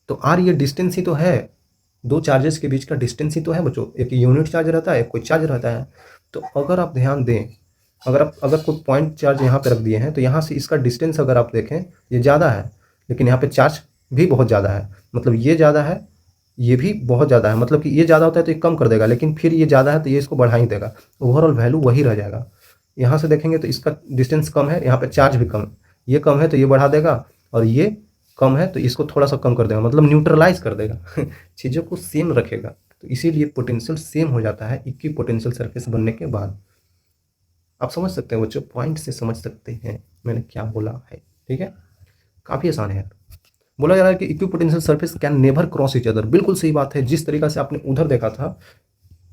तो R ये डिस्टेंस ही तो है, दो चार्जेस के बीच का डिस्टेंस ही तो है बच्चों। एक यूनिट चार्ज रहता है, एक कोई चार्ज रहता है। तो अगर आप ध्यान दें, अगर कोई पॉइंट चार्ज यहाँ पे रख दिए हैं तो यहाँ से इसका डिस्टेंस अगर आप देखें ये ज़्यादा है, लेकिन यहाँ पे चार्ज भी बहुत ज़्यादा है। मतलब ये ज़्यादा है, ये भी बहुत ज़्यादा है। मतलब कि ये ज़्यादा होता है तो ये कम कर देगा, लेकिन फिर ये ज़्यादा है तो ये इसको बढ़ा ही देगा। ओवरऑल वैल्यू वही रह जाएगा। यहाँ से देखेंगे तो इसका डिस्टेंस कम है, यहाँ पे चार्ज भी कम है। ये कम है तो ये बढ़ा देगा, और ये कम है तो इसको थोड़ा सा कम कर देगा, मतलब न्यूट्रलाइज कर देगा चीज़ों को सेम रखेगा। तो इसीलिए पोटेंशियल सेम हो जाता है इक्विपोटेंशियल सरफेस बनने के बाद। आप समझ सकते हैं बच्चों, पॉइंट से समझ सकते हैं मैंने क्या बोला है, ठीक है। काफ़ी आसान है यार। बोला जा रहा है कि equipotential surface can never cross each other. बिल्कुल सही बात है। जिस तरीका से आपने उधर देखा था,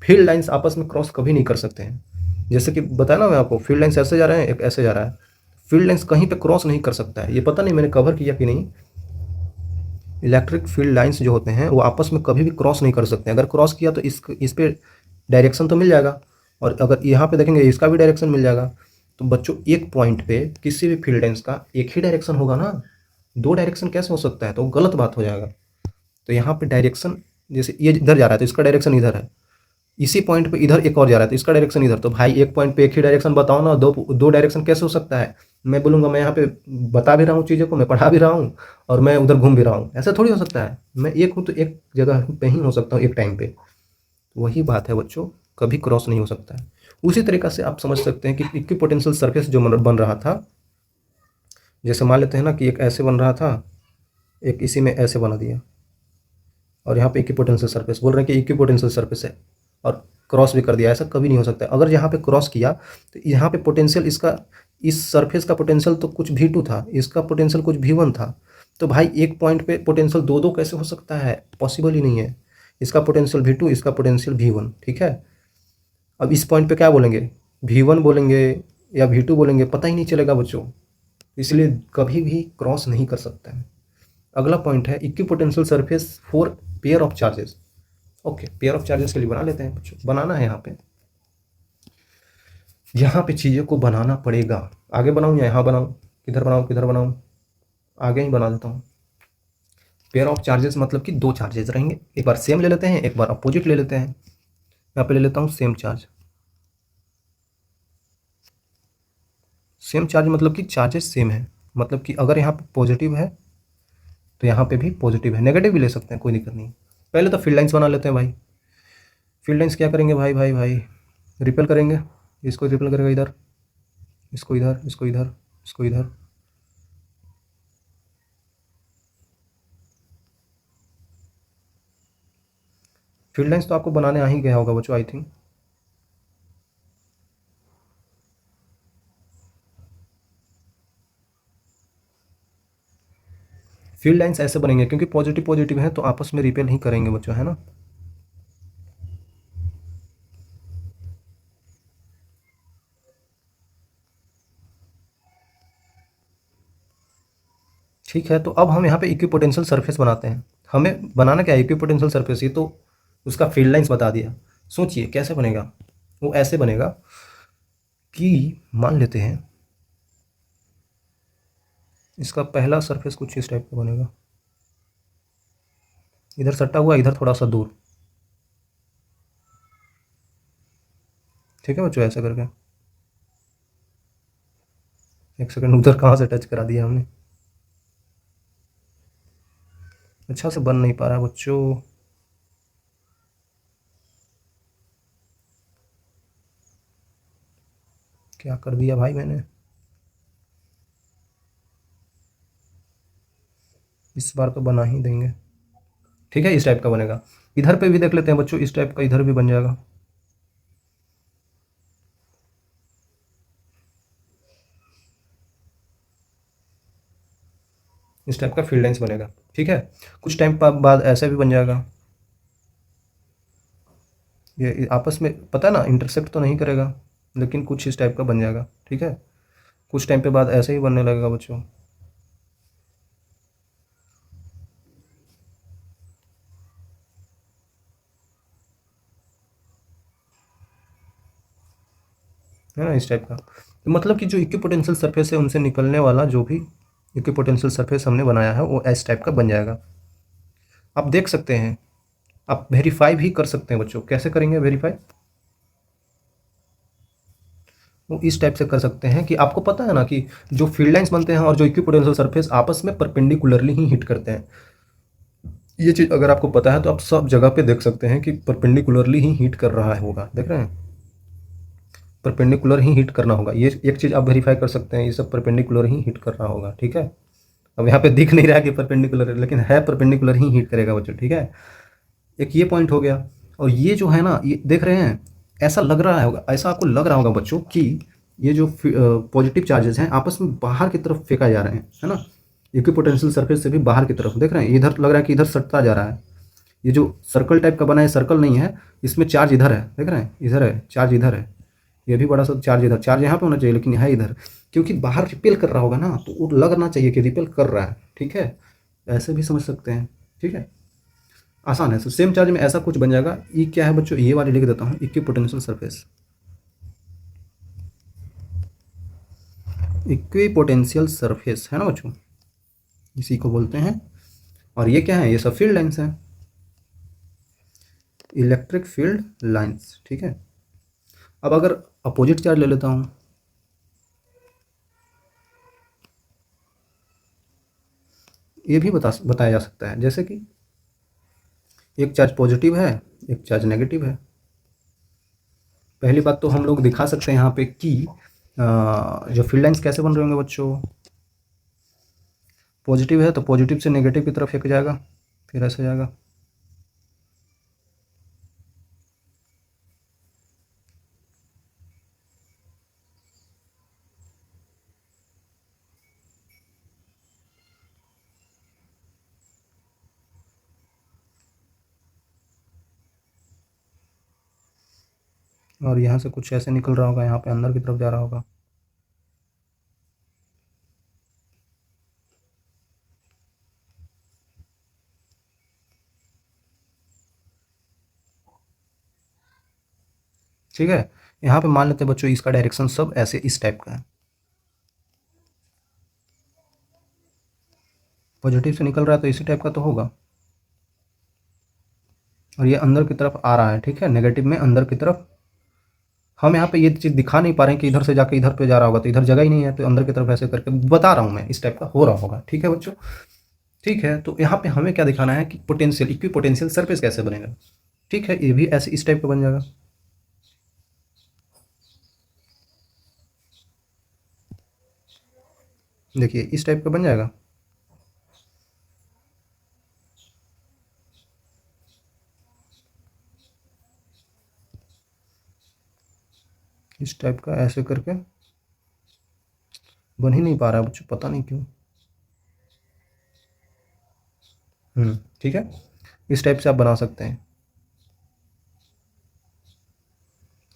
फील्ड लाइंस आपस में क्रॉस कभी नहीं कर सकते हैं। जैसे कि बताया ना मैं आपको, फील्ड लाइंस ऐसे जा रहे हैं, एक ऐसे जा रहा है। फील्ड लाइंस कहीं पे क्रॉस नहीं कर सकता है। ये पता नहीं मैंने कवर किया कि नहीं। इलेक्ट्रिक फील्ड लाइंस जो होते हैं वो आपस में कभी भी क्रॉस नहीं कर सकते हैं। अगर क्रॉस किया तो इस पे डायरेक्शन तो मिल जाएगा, और अगर यहाँ पे देखेंगे इसका भी डायरेक्शन मिल जाएगा। तो बच्चों एक पॉइंट पे किसी भी फील्ड लाइंस का एक ही डायरेक्शन होगा ना, दो डायरेक्शन कैसे हो सकता है? तो गलत बात हो जाएगा। तो यहाँ पे डायरेक्शन, जैसे ये इधर जा रहा है तो इसका डायरेक्शन इधर है, इसी पॉइंट पे इधर एक और जा रहा है तो इसका डायरेक्शन इधर। तो भाई एक पॉइंट पे एक ही डायरेक्शन बताओ ना, दो दो डायरेक्शन कैसे हो सकता है? मैं बोलूँगा मैं यहाँ पे बता भी रहा हूँ चीज़ों को, मैं पढ़ा भी रहा हूँ और मैं उधर घूम भी रहा हूँ, ऐसा थोड़ी हो सकता है। मैं एक हूँ तो एक जगह पे ही हो सकता हूँ एक टाइम पे। वही बात है बच्चों, कभी क्रॉस नहीं हो सकता है। उसी तरीका से आप समझ सकते हैं कि इक्विपोटेंशियल सरफेस जो बन रहा था, जैसे मान लेते हैं ना कि एक ऐसे बन रहा था, एक इसी में ऐसे बना दिया, और यहाँ पे इक्विपोटेंशियल सरफेस बोल रहे हैं कि इक्विपोटेंशियल सरफेस है, और क्रॉस भी कर दिया। ऐसा कभी नहीं हो सकता है। अगर यहाँ पे क्रॉस किया तो यहाँ पे पोटेंशियल इसका, इस सरफेस का पोटेंशियल तो कुछ V2 था, इसका पोटेंशियल कुछ V1 था। तो भाई एक पॉइंट पे पोटेंशियल दो दो कैसे हो सकता है? पॉसिबल ही नहीं है। इसका पोटेंशियल V2, इसका पोटेंशियल V1, ठीक है। अब इस पॉइंट पे क्या बोलेंगे? V1 बोलेंगे या V2 बोलेंगे, पता ही नहीं चलेगा बच्चों। इसलिए कभी भी क्रॉस नहीं कर सकता है। अगला पॉइंट है equipotential surface for pair of charges. Okay, pair of charges के लिए बना लेते हैं बच्चों। बनाना है यहाँ पे चीज़ों को बनाना पड़ेगा। आगे बनाऊँ या यहाँ बनाऊँ? किधर बनाऊँ किधर बनाऊँ? आगे ही बना देता हूँ। पेयर ऑफ चार्जेस मतलब कि दो चार्जेस रहेंगे, एक बार सेम ले लेते हैं, एक बार अपोजिट ले लेते हैं। यहाँ पे ले लेता हूँ सेम चार्ज। सेम चार्ज मतलब कि चार्जेस सेम है, मतलब कि अगर यहाँ पे पॉजिटिव है तो यहाँ पे भी पॉजिटिव है। नेगेटिव भी ले सकते हैं, कोई दिक्कत नहीं। पहले तो फील्ड लाइंस बना लेते हैं भाई। फील्ड लाइंस क्या करेंगे भाई भाई भाई? रिपेल करेंगे। इसको रिपेल करेगा इधर, इसको इधर, इसको इधर, इसको इधर। फील्ड लाइंस तो आपको बनाने आ ही गया होगा बच्चों, आई थिंक। फील्ड लाइंस ऐसे बनेंगे क्योंकि पॉजिटिव पॉजिटिव है तो आपस में रिपेल ही करेंगे बच्चों, है ना। ठीक है, तो अब हम यहाँ पे इक्विपोटेंशियल सरफेस बनाते हैं। हमें बनाना क्या है? Equipotential surface. ये तो उसका फील्ड लाइंस बता दिया। सोचिए कैसे बनेगा। वो ऐसे बनेगा कि मान लेते हैं इसका पहला सरफेस कुछ इस टाइप का बनेगा, इधर सट्टा हुआ, इधर थोड़ा सा दूर। ठीक है बच्चों, ऐसा करके। एक सेकंड, उधर कहाँ से टच करा दिया हमने? अच्छा से बन नहीं पा रहा है बच्चों। क्या कर दिया भाई मैंने? इस बार तो बना ही देंगे। ठीक है, इस टाइप का बनेगा। इधर पे भी देख लेते हैं बच्चों, इस टाइप का इधर भी बन जाएगा। इस टाइप का फील्ड लाइंस बनेगा। ठीक है, कुछ टाइम बाद ऐसे भी बन जाएगा। ये आपस में पता है ना, इंटरसेक्ट तो नहीं करेगा, लेकिन कुछ इस टाइप का बन जाएगा। ठीक है, कुछ टाइम पे बाद ऐसे ही बनने लगेगा बच्चों। है ना, इस टाइप का। तो मतलब कि जो इक्विपोटेंशियल सरफेस है उनसे निकलने वाला जो भी इक्विपोटेंशियल सरफेस हमने बनाया है वो इस टाइप का बन जाएगा। आप देख सकते हैं, आप वेरीफाई भी कर सकते हैं बच्चों। कैसे करेंगे वेरीफाई? वो इस टाइप से कर सकते हैं कि आपको पता है ना कि जो फील्ड लाइंस बनते हैं और जो इक्विपोटेंशियल सरफेस आपस में परपेंडिकुलरली ही हिट करते हैं। ये चीज़ अगर आपको पता है तो आप सब जगह पे देख सकते हैं कि परपेंडिकुलरली ही हिट कर रहा होगा। देख रहे हैं, परपेंडिकुलर ही हिट करना होगा। ये एक चीज़ आप वेरीफाई कर सकते हैं, ये सब परपेंडिकुलर ही हिट कर रहा होगा। ठीक है, अब यहाँ पे दिख नहीं रहा कि परपेंडिकुलर है, लेकिन है परपेंडिकुलर ही हिट करेगा बच्चों। ठीक है, एक ये पॉइंट हो गया। और ये जो है ना, ये देख रहे हैं, ऐसा लग रहा होगा, ऐसा आपको लग रहा होगा बच्चों कि ये जो पॉजिटिव चार्जेस हैं आपस में बाहर की तरफ फेंका जा रहे हैं, है ना। इक्विपोटेंशियल सरफेस से भी बाहर की तरफ देख रहे हैं, इधर लग रहा है कि इधर सटता जा रहा है। ये जो सर्कल टाइप का बना है, सर्कल नहीं है, इसमें चार्ज इधर है, देख रहे हैं, इधर है चार्ज, इधर है, ये भी बड़ा सा चार्ज इधर, चार्ज यहाँ पे होना चाहिए लेकिन है इधर, क्योंकि बाहर रिपेल कर रहा होगा ना, तो वो लगना चाहिए कि रिपेल कर रहा है, ठीक है, ऐसे भी समझ सकते हैं, ठीक है, आसान है। तो सेम चार्ज में ऐसा कुछ बन जाएगा। ई क्या है बच्चों, ये वाली लिख देता हूँ, इक्विपोटेंशियल सरफेस, इक्विपोटेंशियल सरफेस है ना बच्चों, इसी को बोलते हैं। और ये क्या है, ये सब फील्ड लाइन्स हैं, इलेक्ट्रिक फील्ड लाइन्स, ठीक है। अब अगर अपोजिट चार्ज ले लेता हूँ, ये भी बताया जा सकता है, जैसे कि एक चार्ज पॉजिटिव है, एक चार्ज नेगेटिव है। पहली बात तो हम लोग दिखा सकते हैं यहाँ पे कि जो फील्ड लाइन्स कैसे बन रहे होंगे बच्चों, पॉजिटिव है तो पॉजिटिव से नेगेटिव की तरफ फेंक जाएगा, फिर ऐसे जाएगा, और यहाँ से कुछ ऐसे निकल रहा होगा, यहाँ पे अंदर की तरफ जा रहा होगा। ठीक है, यहाँ पे मान लेते हैं बच्चों इसका डायरेक्शन सब ऐसे इस टाइप का है, पॉजिटिव से निकल रहा है तो इसी टाइप का तो होगा, और ये अंदर की तरफ आ रहा है, ठीक है, नेगेटिव में अंदर की तरफ। हम यहाँ पे ये चीज़ दिखा नहीं पा रहे हैं कि इधर से जाके इधर पे जा रहा होगा, तो इधर जगह ही नहीं है, तो अंदर की तरफ ऐसे करके बता रहा हूँ मैं, इस टाइप का हो रहा होगा, ठीक है बच्चों। ठीक है, तो यहाँ पे हमें क्या दिखाना है कि पोटेंशियल, इक्वी पोटेंशियल सरफेस कैसे बनेगा, ठीक है, ये भी ऐसे इस टाइप का बन जाएगा, देखिए इस टाइप का बन जाएगा। इस टाइप का ऐसे करके बन ही नहीं पा रहा है बच्चों, पता नहीं क्यों। ठीक है, इस टाइप से आप बना सकते हैं,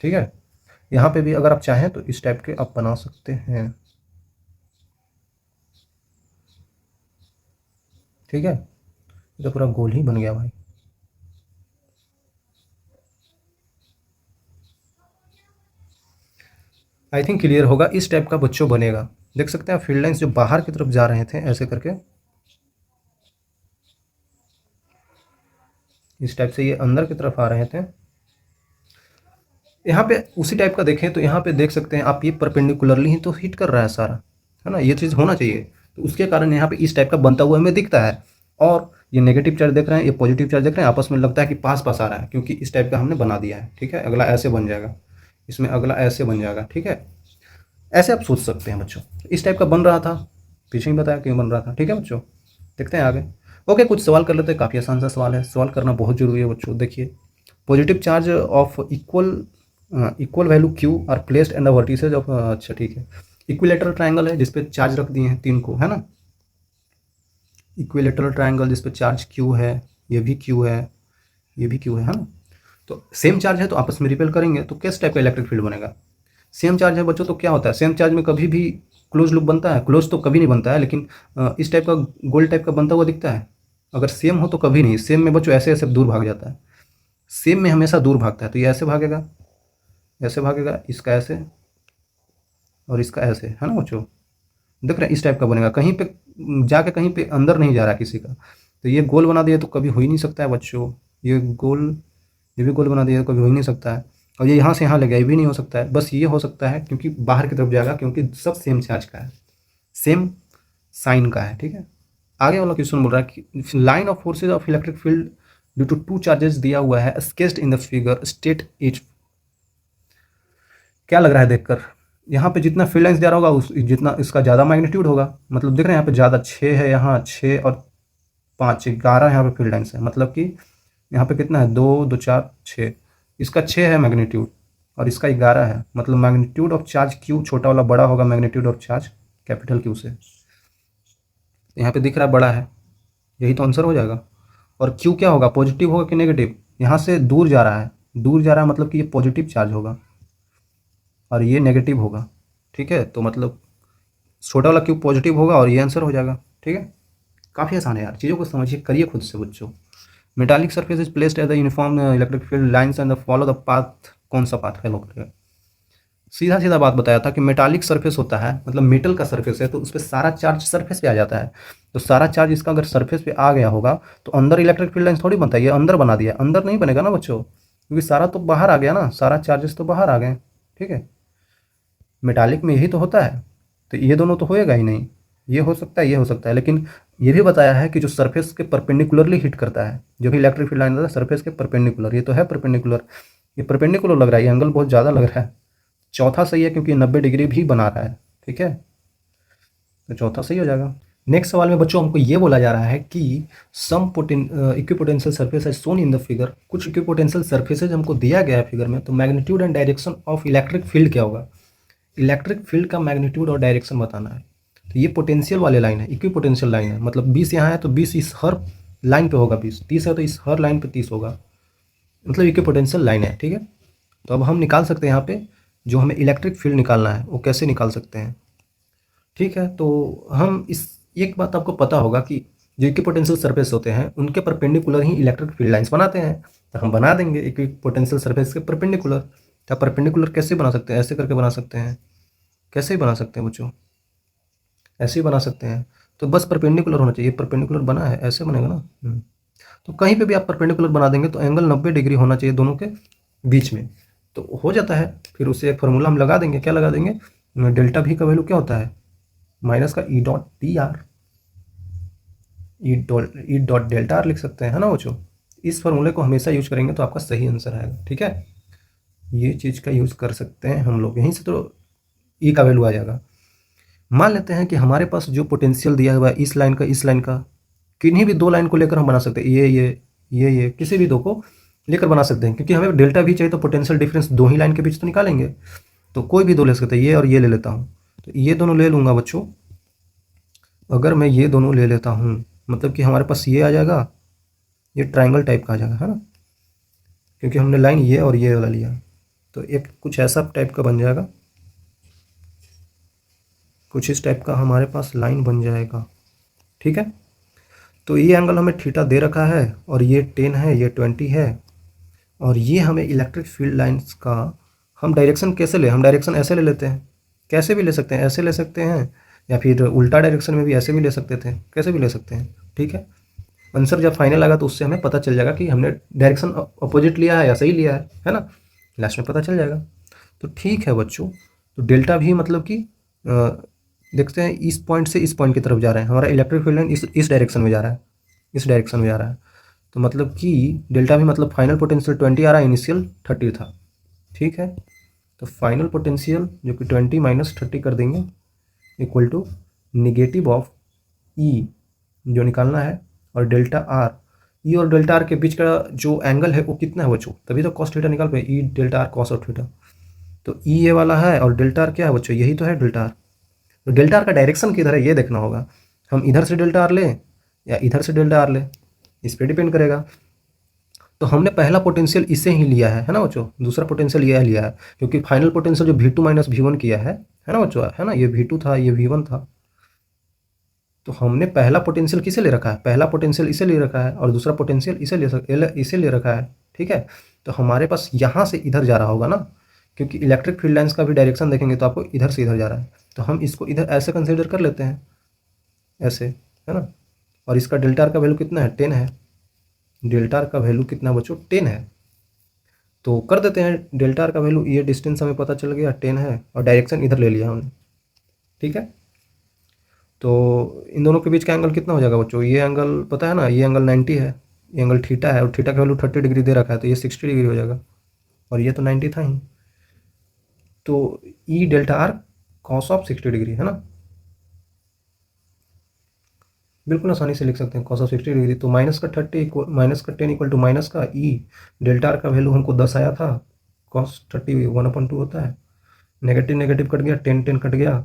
ठीक है। यहाँ पे भी अगर आप चाहें तो इस टाइप के आप बना सकते हैं, ठीक है, ये तो पूरा गोल ही बन गया भाई। आई थिंक क्लियर होगा, इस टाइप का बच्चों बनेगा, देख सकते हैं फील्ड लाइंस जो बाहर की तरफ जा रहे थे ऐसे करके, इस टाइप से ये अंदर की तरफ आ रहे थे। यहाँ पे उसी टाइप का देखें तो यहाँ पे देख सकते हैं आप, ये परपेंडिकुलरली ही तो हिट कर रहा है सारा, है ना, ये चीज़ होना चाहिए, तो उसके कारण यहाँ पे इस टाइप का बनता हुआ हमें दिखता है। और ये नेगेटिव चार्ज देख रहे हैं, ये पॉजिटिव चार्ज देख रहे हैं, आपस में लगता है कि पास पास आ रहा है, क्योंकि इस टाइप का हमने बना दिया है, ठीक है। अगला ऐसे बन जाएगा, इसमें अगला ऐसे बन जाएगा, ठीक है, ऐसे आप सोच सकते हैं बच्चों। इस टाइप का बन रहा था, पीछे ही बताया क्यों बन रहा था, ठीक है बच्चों। देखते हैं आगे। ओके, कुछ सवाल कर लेते हैं, काफ़ी आसान सा सवाल है, सवाल करना बहुत जरूरी है बच्चों। देखिए, positive charge of equal value Q R placed and the vertices of, अच्छा ठीक है, इक्विलेटरल ट्रायंगल है जिसपे चार्ज रख दिए हैं 3 को, है ना, इक्विलेटरल ट्रायंगल जिसपे चार्ज क्यू है, ये भी क्यू है, ये भी क्यू है ना। तो सेम चार्ज है तो आपस में रिपेल करेंगे तो किस टाइप का इलेक्ट्रिक फील्ड बनेगा। सेम चार्ज है बच्चों तो क्या होता है, सेम चार्ज में कभी भी क्लोज लूप बनता है, क्लोज तो कभी नहीं बनता है, लेकिन इस टाइप का गोल टाइप का बनता हुआ दिखता है। अगर सेम हो तो कभी नहीं, सेम में बच्चों ऐसे ऐसे दूर भाग जाता है, सेम में हमेशा दूर भागता है, तो ये ऐसे भागेगा, ऐसे भागेगा, इसका ऐसे और इसका ऐसे, है ना बच्चों, देख रहे हैं, इस टाइप का बनेगा, कहीं पे जाके कहीं पे अंदर नहीं जा रहा किसी का। तो ये गोल बना दिया तो कभी हो ही नहीं सकता है बच्चों, ये गोल, ये भी गोल बना दिया तो कभी हो ही नहीं सकता है। और ये यहाँ से यहाँ ले गया, ये भी नहीं हो सकता है, बस ये हो सकता है क्योंकि बाहर की तरफ जाएगा, क्योंकि सब सेम चार्ज का है, सेम साइन का है, ठीक है। आगे वाला क्वेश्चन बोल रहा है कि line of forces of electric field due to 2 charges दिया हुआ है, sketched in the figure, state it. क्या लग रहा है देखकर, यहाँ पे जितना फील्ड लाइन्स जा रहा होगा उस जितना इसका ज़्यादा मैग्नीट्यूड होगा, मतलब देख रहे हैं यहाँ पे ज़्यादा 6 है, यहाँ 6 और 5 11 यहाँ पे फील्ड लाइन्स है, मतलब कि यहाँ पे कितना है, 2 2 4 6, इसका 6 है मैग्नीट्यूड और इसका 11 है, मतलब मैग्नीट्यूड ऑफ चार्ज क्यू छोटा वाला बड़ा होगा magnitude of charge capital Q से। यहाँ पे दिख रहा है बड़ा है, यही तो आंसर हो जाएगा। और क्यू क्या होगा, पॉजिटिव होगा कि नेगेटिव, यहाँ से दूर जा रहा है, दूर जा रहा है मतलब कि ये पॉजिटिव चार्ज होगा और ये नेगेटिव होगा। ठीक है, तो मतलब छोटा वाला क्यू पॉजिटिव होगा और ये आंसर हो जाएगा। ठीक है, काफ़ी आसान है यार, चीज़ों को समझिए, करिए खुद से बच्चों। Metallic surface is placed at the uniform electric field lines and the follow the path, कौन सा पाथ फॉलो करेगा। सीधा सीधा बात बताया था कि मेटालिक सरफेस होता है मतलब मेटल का सरफेस है, तो उस पर सारा चार्ज सरफेस पे आ जाता है। तो सारा चार्ज इसका अगर सरफेस पे आ गया होगा तो अंदर इलेक्ट्रिक फील्ड लाइन थोड़ी बनता है, ये अंदर बना दिया, अंदर नहीं बनेगा ना बच्चों, क्योंकि सारा तो बाहर आ गया ना, सारा चार्जेस तो बाहर आ गए। ठीक है, मेटालिक में यही तो होता है, तो ये दोनों तो होएगा ही नहीं, ये हो सकता है, ये हो सकता है, लेकिन ये भी बताया है कि जो सरफेस के परपेंडिकुलरली हिट करता है, जो भी इलेक्ट्रिक फील्ड लाइन होता है सरफेस के परपेंडिकुलर, ये तो है परपेंडिकुलर, ये परपेंडिकुलर लग रहा है, ये एंगल बहुत ज़्यादा लग रहा है। चौथा सही है क्योंकि 90 डिग्री भी बना रहा है। ठीक है, तो चौथा सही हो जाएगा। नेक्स्ट सवाल में बच्चों हमको ये बोला जा रहा है कि some equipotential surface as shown in the figure, कुछ इक्विपोटेंशियल सरफेसेज हमको दिया गया है फिगर में, तो magnitude and direction of electric field क्या होगा, इलेक्ट्रिक फील्ड का मैग्नीट्यूड और डायरेक्शन बताना है। तो ये पोटेंशियल वाले लाइन है, इक्विपोटेंशियल लाइन है, मतलब 20 यहाँ है तो 20 इस हर लाइन पे होगा, 20 30 है तो इस हर लाइन पे 30 होगा, मतलब इक्विपोटेंशियल लाइन है। ठीक है, तो अब हम निकाल सकते हैं यहाँ पे जो हमें इलेक्ट्रिक फील्ड निकालना है वो कैसे निकाल सकते हैं। ठीक है, तो हम इस, एक बात आपको पता होगा कि जो इक्विपोटेंशियल सरफेस होते हैं उनके परपेंडिकुलर ही इलेक्ट्रिक फील्ड लाइंस बनाते हैं, तो हम बना देंगे इक्विपोटेंशियल सरफेस के परपेंडिकुलर। तो परपेंडिकुलर कैसे बना सकते हैं, ऐसे करके बना सकते हैं, कैसे ही बना सकते हैं बच्चों, ऐसे ही बना सकते हैं। तो बस परपेंडिकुलर होना चाहिए, परपेंडिकुलर बना है ऐसे बनेगा ना। तो कहीं पे भी आप परपेंडिकुलर बना देंगे तो एंगल 90 डिग्री होना चाहिए दोनों के बीच में, तो हो जाता है। फिर उसे एक फार्मूला हम लगा देंगे, क्या लगा देंगे, डेल्टा भी का वैल्यू क्या होता है, माइनस का E dot D R, E dot delta R लिख सकते हैं, है ना बच्चों। इस फार्मूले को हमेशा यूज करेंगे तो आपका सही आंसर आएगा। ठीक है, ये चीज़ का यूज़ कर सकते हैं हम लोग, यहीं से तो ई का वैल्यू आ जाएगा। मान लेते हैं कि हमारे पास जो पोटेंशियल दिया हुआ है इस लाइन का, इस लाइन का, किन्हीं भी दो लाइन को लेकर हम बना सकते हैं, ये किसी भी दो को लेकर बना सकते हैं, क्योंकि हमें डेल्टा भी चाहिए तो पोटेंशियल डिफरेंस दो ही लाइन के बीच तो निकालेंगे, तो कोई भी दो ले सकते हैं, ये और ये ले लेता हूँ, तो ये दोनों ले लूँगा बच्चों। अगर मैं ये दोनों ले लेता हूँ मतलब कि हमारे पास ये आ जाएगा, ये ट्रायंगल टाइप का आ जाएगा, है ना, क्योंकि हमने लाइन ये और ये वाला लिया, तो एक कुछ ऐसा टाइप का बन जाएगा, कुछ इस टाइप का हमारे पास लाइन बन जाएगा। ठीक है, तो ये एंगल हमें थीटा दे रखा है और ये 10 है, ये 20 है, और ये हमें इलेक्ट्रिक फील्ड लाइंस का हम डायरेक्शन कैसे ले, हम डायरेक्शन ऐसे ले लेते हैं, कैसे भी ले सकते हैं, ऐसे ले सकते हैं, या फिर उल्टा डायरेक्शन में भी ऐसे भी ले सकते थे, कैसे भी ले सकते हैं। ठीक है, आंसर जब फाइनल आएगा तो उससे हमें पता चल जाएगा कि हमने डायरेक्शन अपोजिट लिया है या सही लिया है ना, लास्ट में पता चल जाएगा। तो ठीक है बच्चों, तो डेल्टा भी मतलब कि देखते हैं इस पॉइंट से इस पॉइंट की तरफ जा रहे हैं, हमारा इलेक्ट्रिक फील्ड लाइन इस डायरेक्शन में जा रहा है, इस डायरेक्शन में जा रहा है, तो मतलब कि डेल्टा भी मतलब फाइनल पोटेंशियल 20 आ रहा है, इनिशियल 30 था। ठीक है, तो फाइनल पोटेंशियल जो कि 20 माइनस 30 कर देंगे इक्वल टू निगेटिव ऑफ ई जो निकालना है, और डेल्टा आर, ई और डेल्टा आर के बीच का जो एंगल है वो कितना है बच्चों, तभी तो कॉस थीटा निकाल पाए, ई delta R cos of theta, तो ई ये वाला है और डेल्टा आर क्या है बच्चों, यही तो है डेल्टा आर। तो डेल्टा आर का डायरेक्शन किधर है ये देखना होगा, हम इधर से डेल्टा आर लें या इधर से डेल्टा आर लें, इस पर डिपेंड करेगा। तो हमने पहला पोटेंशियल इसे ही लिया है ना बच्चों, दूसरा पोटेंशियल ये लिया है, क्योंकि फाइनल पोटेंशियल जो V2 माइनस V1 किया है ना बच्चों, है ना, ये V2 था, ये V1 था, तो हमने पहला पोटेंशियल किसे ले रखा है, पहला पोटेंशियल इसे ले रखा है और दूसरा पोटेंशियल इसे ले रखा है। ठीक है, तो हमारे पास यहाँ से इधर जा रहा होगा ना, क्योंकि इलेक्ट्रिक फील्ड लाइंस का भी डायरेक्शन देखेंगे तो आपको इधर से इधर जा रहा है, तो हम इसको इधर ऐसे कंसिडर कर लेते हैं, ऐसे, है ना, और इसका डेल्टा आर का वैल्यू कितना है, 10 है, डेल्टा आर का वैल्यू कितना बच्चों, 10 है, तो कर देते हैं डेल्टा आर का वैल्यू, ये डिस्टेंस हमें पता चल गया 10 है और डायरेक्शन इधर ले लिया हमने। ठीक है, तो इन दोनों के बीच का एंगल कितना हो जाएगा बच्चों, ये एंगल पता है ना, ये एंगल 90 है, ये एंगल थीटा है और थीटा का वैल्यू 30 डिग्री दे रखा है, तो ये 60 डिग्री हो जाएगा और ये तो 90 था ही, तो ई delta R cos of 60 degree, है ना, बिल्कुल आसानी से लिख सकते हैं कॉस ऑफ 60 डिग्री। तो माइनस का 30 माइनस का 10 इक्वल टू माइनस का ई डेल्टा आर का वैल्यू हमको 10 आया था, कॉस 30 1/2 होता है, नेगेटिव नेगेटिव कट गया, 10 10 कट गया,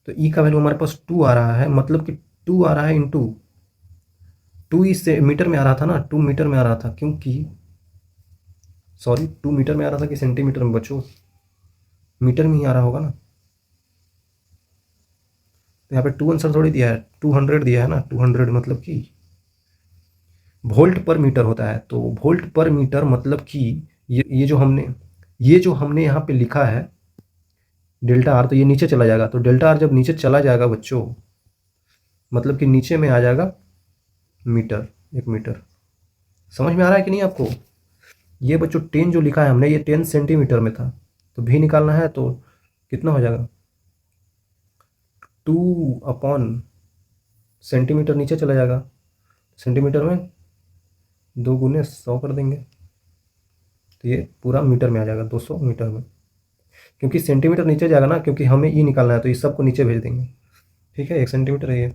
तो ई का वैल्यू हमारे पास 2 आ रहा है, मतलब कि 2 आ रहा है इंटू 2 इस मीटर में आ रहा था ना, 2 मीटर में आ रहा था, क्योंकि सॉरी 2 मीटर में आ रहा था कि सेंटीमीटर में बच्चों, मीटर में ही आ रहा होगा ना। तो यहाँ पे 2 आंसर थोड़ी दिया है, 200 दिया है ना, 200 मतलब कि वोल्ट पर मीटर होता है। तो वोल्ट पर मीटर मतलब कि ये जो हमने यहाँ पे लिखा है डेल्टा आर, तो ये नीचे चला जाएगा। तो डेल्टा आर जब नीचे चला जाएगा बच्चों, मतलब कि नीचे में आ जाएगा मीटर, 1 मीटर। समझ में आ रहा है कि नहीं आपको? ये बच्चों 10 जो लिखा है हमने, ये 10 सेंटीमीटर में था, तो भी निकालना है तो कितना हो जाएगा, 2 सेंटीमीटर नीचे चला जाएगा। सेंटीमीटर में 2 गुने 100 कर देंगे, तो ये पूरा मीटर में आ जाएगा, 200 मीटर में। क्योंकि सेंटीमीटर नीचे जाएगा ना, क्योंकि हमें ये निकालना है, तो इस सबको नीचे भेज देंगे। ठीक है, 1 सेंटीमीटर है ये,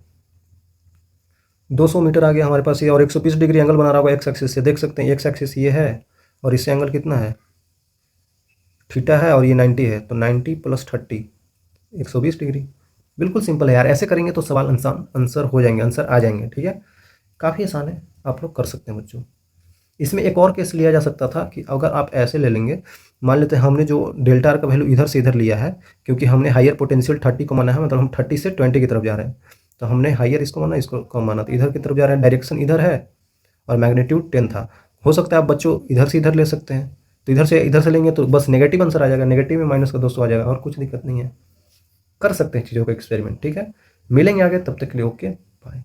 200 मीटर आ गया हमारे पास ये। और 120 डिग्री एंगल बना रहा होगा एक्स एक्सिस से, देख सकते हैं एक्स एक्सिस ये है और इससे एंगल कितना है, थीटा है, और ये 90 है, तो 90 + 30 120 डिग्री। बिल्कुल सिंपल है यार, ऐसे करेंगे तो सवाल आंसर हो जाएंगे, आंसर आ जाएंगे। ठीक है, काफ़ी आसान है, आप लोग कर सकते हैं बच्चों। इसमें एक और केस लिया जा सकता था कि अगर आप ऐसे ले लेंगे, मान लेते हैं हमने जो डेल्टा आर का वैल्यू इधर से इधर लिया है, क्योंकि हमने हायर पोटेंशियल 30 को माना है, मतलब हम 30 से 20 की तरफ जा रहे हैं, तो हमने हायर इसको माना, इसको कम माना, तो इधर की तरफ जा रहे हैं, डायरेक्शन इधर है और मैग्नीट्यूड 10 था। हो सकता है आप बच्चों इधर से इधर ले सकते हैं, तो इधर से लेंगे तो बस नेगेटिव आंसर आ जाएगा, नेगेटिव में माइनस का 200 आ जाएगा, और कुछ दिक्कत नहीं है। कर सकते हैं चीज़ों का एक्सपेरिमेंट। ठीक है, मिलेंगे आगे, तब तक के लिए ओके बाय।